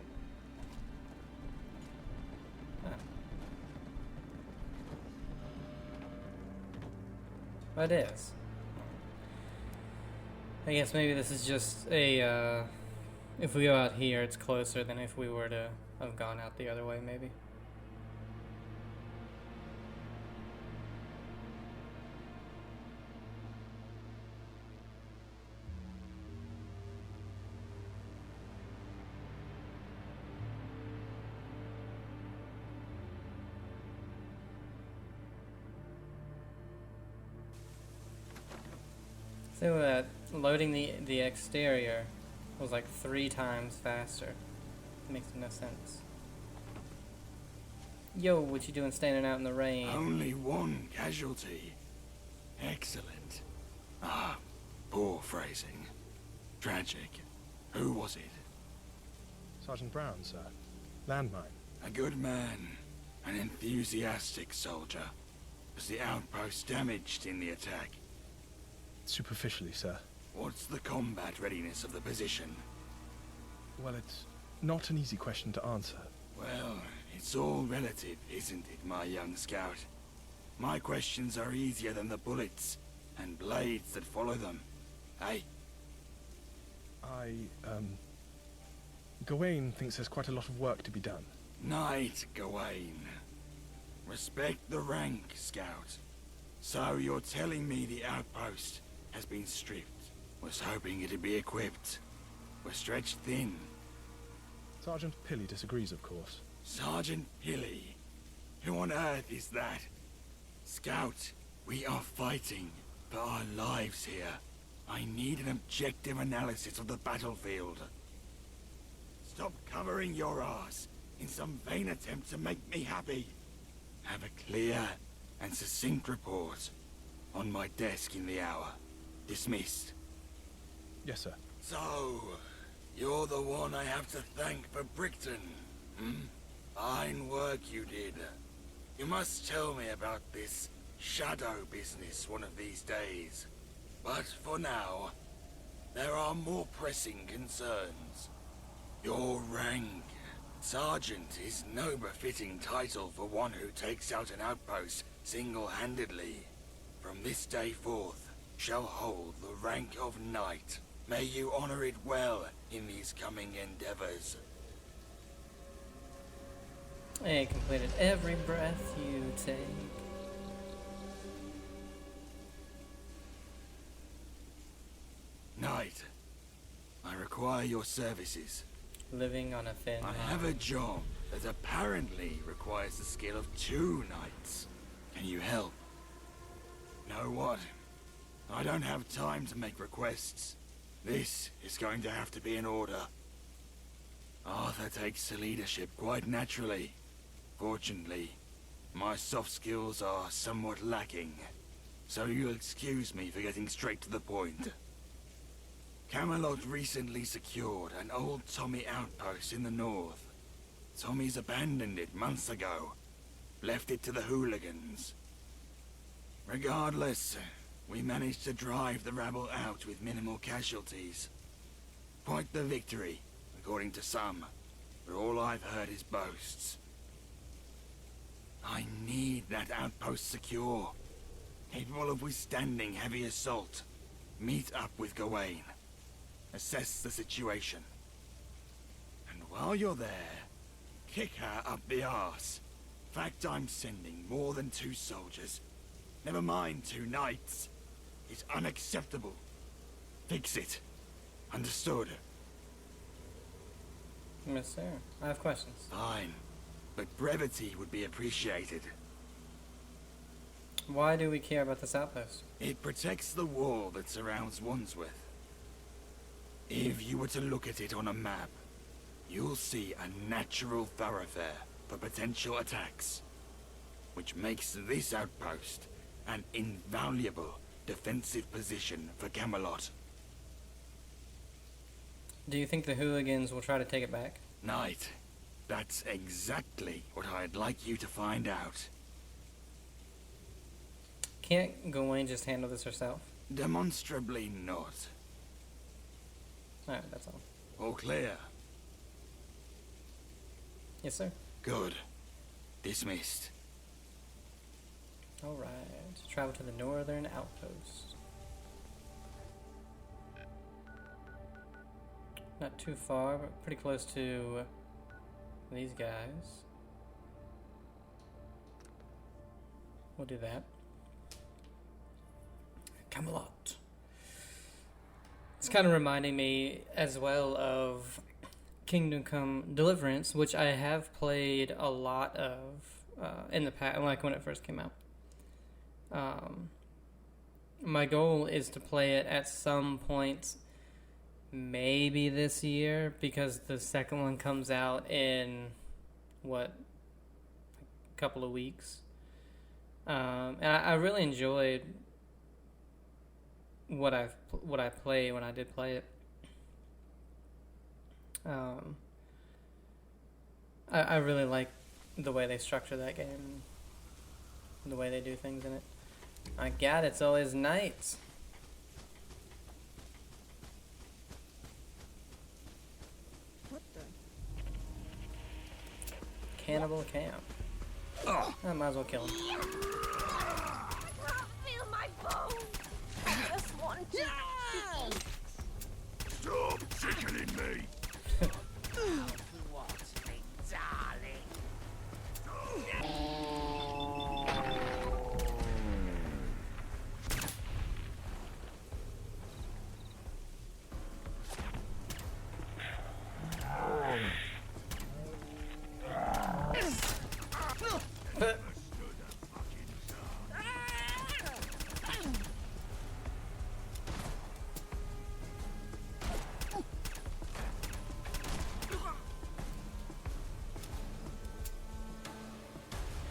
Oh. It is. I guess maybe this is just a, if we go out here, it's closer than if we were to have gone out the other way, maybe. So loading the exterior was like 3 times faster. It makes no sense. Yo, what you doing standing out in the rain? Only one casualty. Excellent. Ah, poor phrasing. Tragic. Who was it? Sergeant Brown, sir. Landmine. A good man. An enthusiastic soldier. Was the outpost damaged in the attack? Superficially, sir. What's the combat readiness of the position? Well, it's not an easy question to answer. Well, it's all relative, isn't it, my young scout? My questions are easier than the bullets and blades that follow them. Hey? Gawain thinks there's quite a lot of work to be done. Knight Gawain. Respect the rank, scout. So you're telling me the outpost has been stripped? Was hoping it'd be equipped. We're stretched thin. Sergeant Pilly disagrees, of course. Sergeant Pilly? Who on earth is that? Scout, we are fighting for our lives here. I need an objective analysis of the battlefield. Stop covering your ass in some vain attempt to make me happy. Have a clear and succinct report on my desk in the hour. Dismissed. Yes, sir. So, you're the one I have to thank for Brickton, hmm? Fine work you did. You must tell me about this shadow business one of these days. But for now, there are more pressing concerns. Your rank. Sergeant is no befitting title for one who takes out an outpost single-handedly. From this day forth, shall hold the rank of knight. May you honor it well in these coming endeavors. I completed every breath you take. Knight, I require your services. living on a thin I line. have a job that apparently requires the skill of 2 knights. Can you help? Know what? I don't have time to make requests. This is going to have to be in order. Arthur takes the leadership quite naturally. Fortunately, my soft skills are somewhat lacking, so you'll excuse me for getting straight to the point. Camelot recently secured an old Tommy outpost in the north. Tommy's abandoned it months ago, left it to the hooligans. Regardless, we managed to drive the rabble out with minimal casualties. Quite the victory, according to some, but all I've heard is boasts. I need that outpost secure, capable of withstanding heavy assault. Meet up with Gawain. Assess the situation. And while you're there, kick her up the arse. Fact, I'm sending more than 2 soldiers. Never mind 2 knights. It's unacceptable. Fix it. Understood? Yes, sir. I have questions. Fine. But brevity would be appreciated. Why do we care about this outpost? It protects the wall that surrounds Wandsworth. If you were to look at it on a map, you'll see a natural thoroughfare for potential attacks, which makes this outpost an invaluable defensive position for Camelot. Do you think the hooligans will try to take it back? Knight, that's exactly what I'd like you to find out. Can't Gawain just handle this herself? Demonstrably not. Alright, that's all. All clear? Yes, sir. Good. Dismissed. Alright. Travel to the northern outpost. Not too far, but pretty close to these guys. We'll do that. Camelot. It's kind of reminding me as well of Kingdom Come Deliverance, which I have played a lot of in the past, like when it first came out. My goal is to play it at some point, maybe this year, because the second one comes out in, a couple of weeks. And I really enjoyed what I played when I did play it. I really like the way they structure that game, the way they do things in it. My God, it's always night. What the? Cannibal camp. Oh, I might as well kill him. Feel my bones. I just want to eat. Stop tickling me! What, me darling?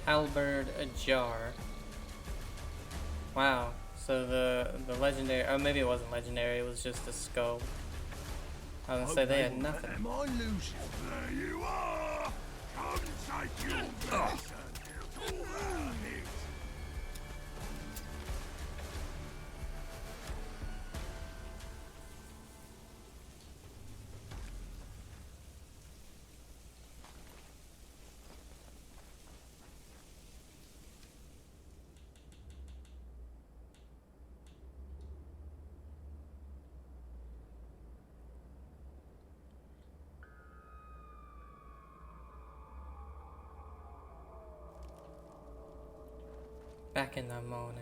Halberd ajar. Wow. So the legendary, or maybe it wasn't legendary, it was just a skull. I was gonna say they had nothing. Am I losing? There you are! Come take your medicine! Back in the morning.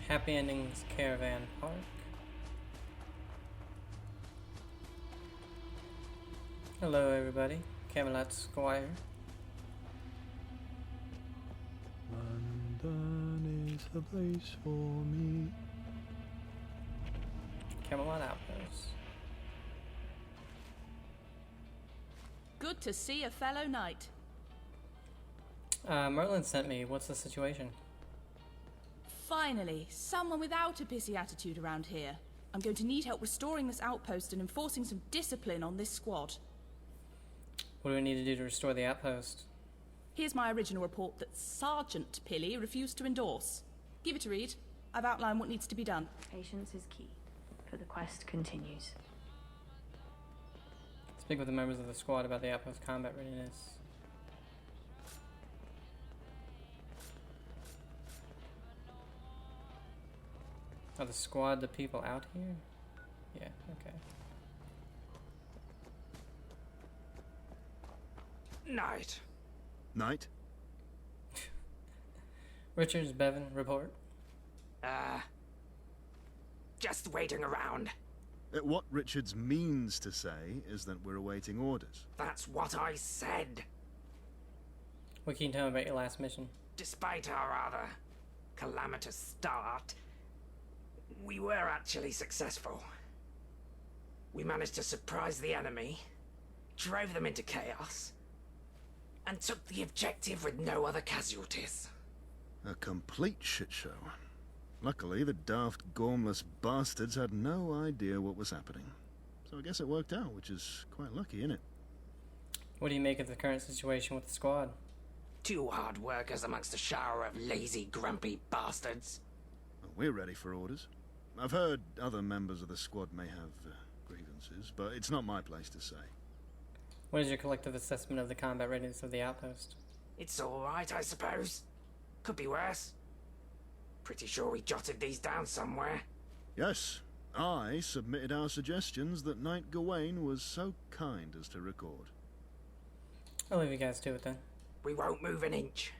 Happy Endings Caravan Park. Hello everybody, Camelot Squire. London is the place for me. Camelot Outpost. Good to see a fellow knight. Merlin sent me. What's the situation? Finally, someone without a pissy attitude around here. I'm going to need help restoring this outpost and enforcing some discipline on this squad. What do we need to do to restore the outpost? Here's my original report that Sergeant Pilly refused to endorse. Give it a read. I've outlined what needs to be done. Patience is key, for the quest continues. Speak with the members of the squad about the outpost combat readiness. Are the squad the people out here? Yeah, okay. Knight. Knight? Richards, Bevan, report. Just waiting around. What Richards means to say is that we're awaiting orders. That's what I said. What can you tell me about your last mission? Despite our rather calamitous start, we were actually successful. We managed to surprise the enemy, drove them into chaos, and took the objective with no other casualties. A complete shit show. Luckily, the daft, gormless bastards had no idea what was happening. So I guess it worked out, which is quite lucky, isn't it? What do you make of the current situation with the squad? Two hard workers amongst a shower of lazy, grumpy bastards. Well, we're ready for orders. I've heard other members of the squad may have grievances, but it's not my place to say. What is your collective assessment of the combat readiness of the outpost? It's alright, I suppose. Could be worse. Pretty sure we jotted these down somewhere. Yes, I submitted our suggestions that Knight Gawain was so kind as to record. I'll leave you guys to it then. We won't move an inch.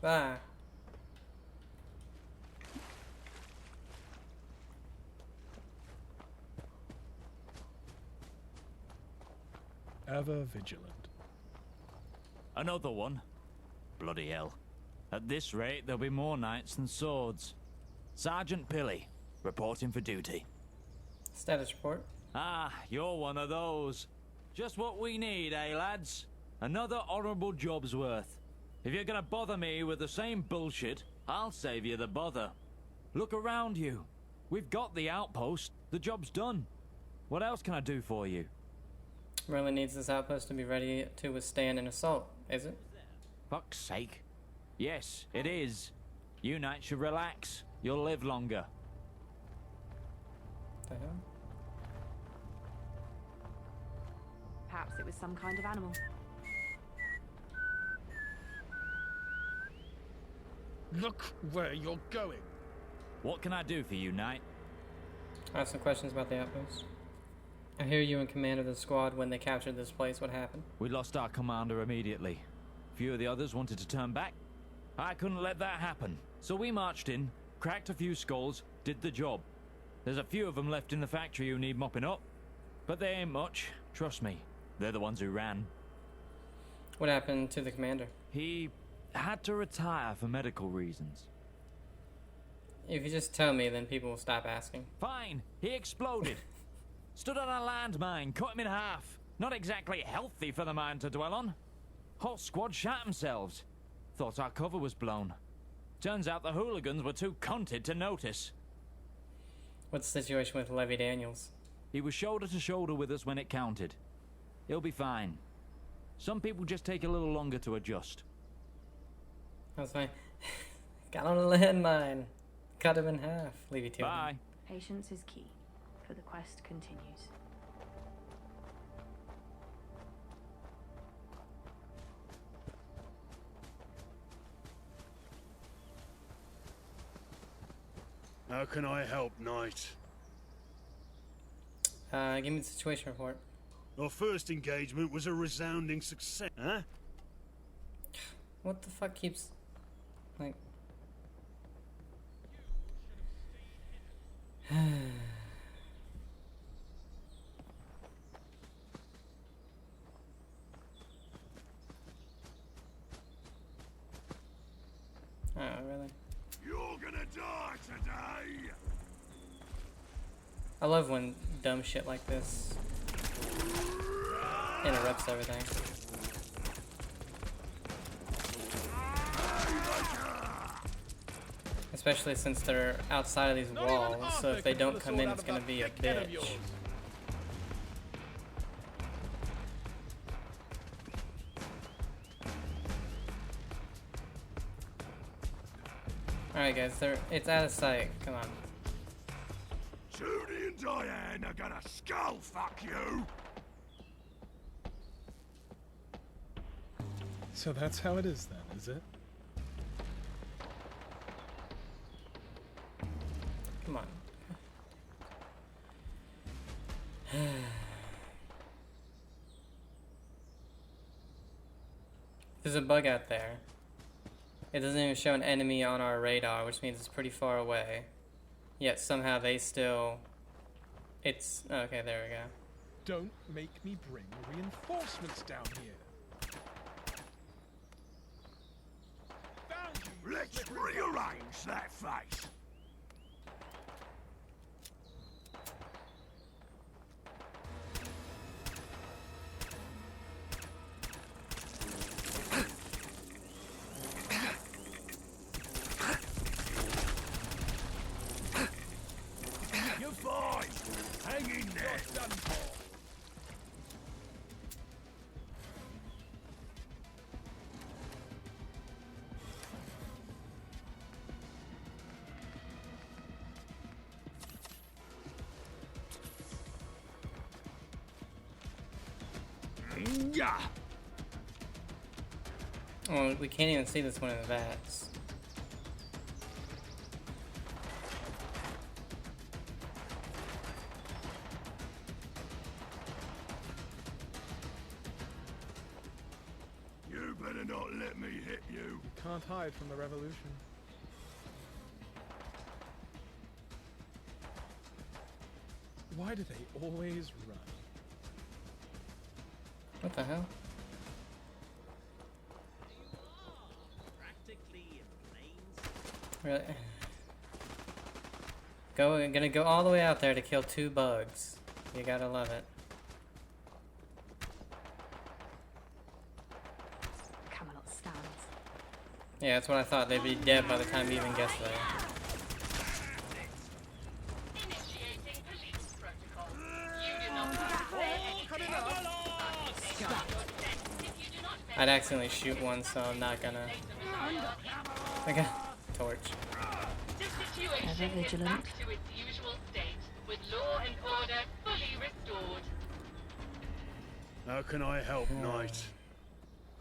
Bye. Ever vigilant. Another one? Bloody hell. At this rate, there'll be more knights than swords. Sergeant Pilly, reporting for duty. Status report. Ah, you're one of those. Just what we need, eh, lads? Another honourable job's worth. If you're gonna bother me with the same bullshit, I'll save you the bother. Look around you. We've got the outpost. The job's done. What else can I do for you? Merlin needs this outpost to be ready to withstand an assault, is it? Fuck's sake. Yes, it is. You knights should relax. You'll live longer. The hell? Perhaps it was some kind of animal. Look where you're going. What can I do for you, knight? I have some questions about the outpost. I hear you in command of the squad. When they captured this place, what happened? We lost our commander immediately. A few of the others wanted to turn back. I couldn't let that happen. So we marched in, cracked a few skulls, did the job. There's a few of them left in the factory who need mopping up. But they ain't much, trust me. They're the ones who ran. What happened to the commander? He had to retire for medical reasons. If you just tell me, then people will stop asking. Fine, he exploded. Stood on a landmine, cut him in half. Not exactly healthy for the mine to dwell on. Whole squad shot themselves. Thought our cover was blown. Turns out the hooligans were too cunted to notice. What's the situation with Levy Daniels? He was shoulder to shoulder with us when it counted. He'll be fine. Some people just take a little longer to adjust. That's fine. Got on a landmine. Cut him in half. Leave you to it. Bye. Patience is key, for the quest continues. How can I help, Knight? Give me the situation report. Our first engagement was a resounding success, huh? What the fuck keeps... like... Oh, really? You're gonna die today! I love when dumb shit like this interrupts everything. Especially since they're outside of these walls, so if they don't come in, it's gonna be a bitch. Alright guys, it's out of sight. Come on. Judy and Diane are gonna skull fuck you! So that's how it is then, is it? Come on. There's a bug out there. It doesn't even show an enemy on our radar, which means it's pretty far away. Yet somehow they still... It's... Okay, there we go. Don't make me bring reinforcements down here. Let's rearrange that face! You're fine! Hang in there! Done for. Yeah. Oh, we can't even see this one in the vats. You better not let me hit you. You can't hide from the revolution. Why do they always run? What the hell? Really? Gonna go all the way out there to kill 2 bugs. You gotta love it. Camelot stands. Yeah, that's what I thought. They'd be dead by the time we even gets there. I'd accidentally shoot one, so I'm not gonna... Okay, torch. Ever vigilant. To its usual state, with law and order fully restored. How can I help, Knight?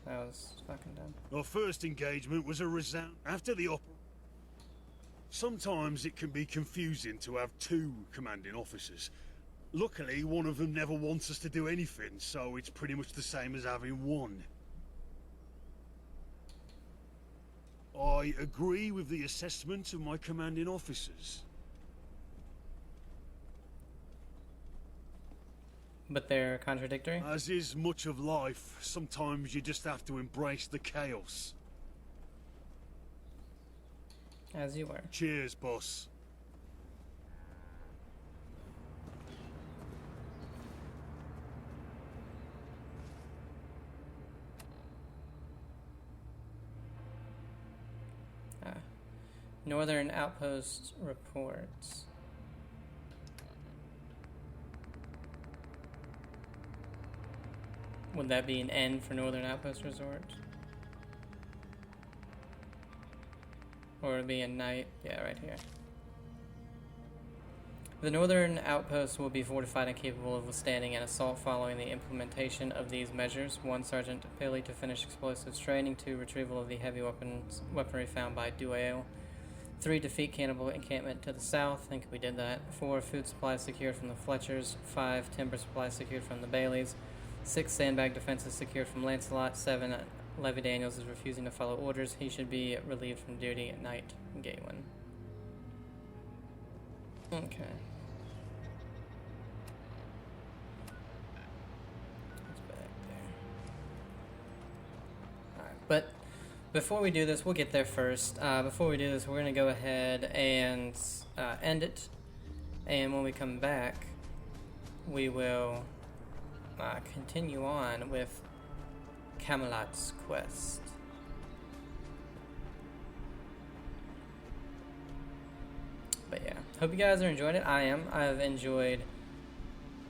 That was fucking dumb. Our first engagement was a resound... After the opera... Sometimes it can be confusing to have 2 commanding officers. Luckily, one of them never wants us to do anything, so it's pretty much the same as having one. I agree with the assessment of my commanding officers. But they're contradictory? As is much of life, sometimes you just have to embrace the chaos. As you were. Cheers, boss. Northern Outpost reports. Would that be an N for Northern Outpost Resort? Or would it be a night? Yeah, right here. The northern outpost will be fortified and capable of withstanding an assault following the implementation of these measures. 1. Sergeant Pilley to finish explosives training. 2. Retrieval of the heavy weaponry found by Duale. 3, defeat cannibal encampment to the south. I think we did that. 4, food supplies secured from the Fletchers. 5, timber supplies secured from the Baileys. 6, sandbag defenses secured from Lancelot. 7, Levy Daniels is refusing to follow orders. He should be relieved from duty at night. Gawain. Okay. That's back there. Alright, but before we do this, we'll get there first. Before we do this, we're going to go ahead and end it. And when we come back, we will continue on with Camelot's quest. But yeah, hope you guys are enjoying it. I am.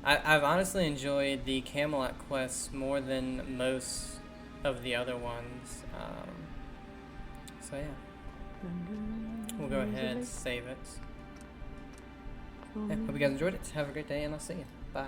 I've honestly enjoyed the Camelot quests more than most of the other ones. So yeah, we'll go ahead and save it. Yeah, hope you guys enjoyed it. Have a great day, and I'll see you. Bye.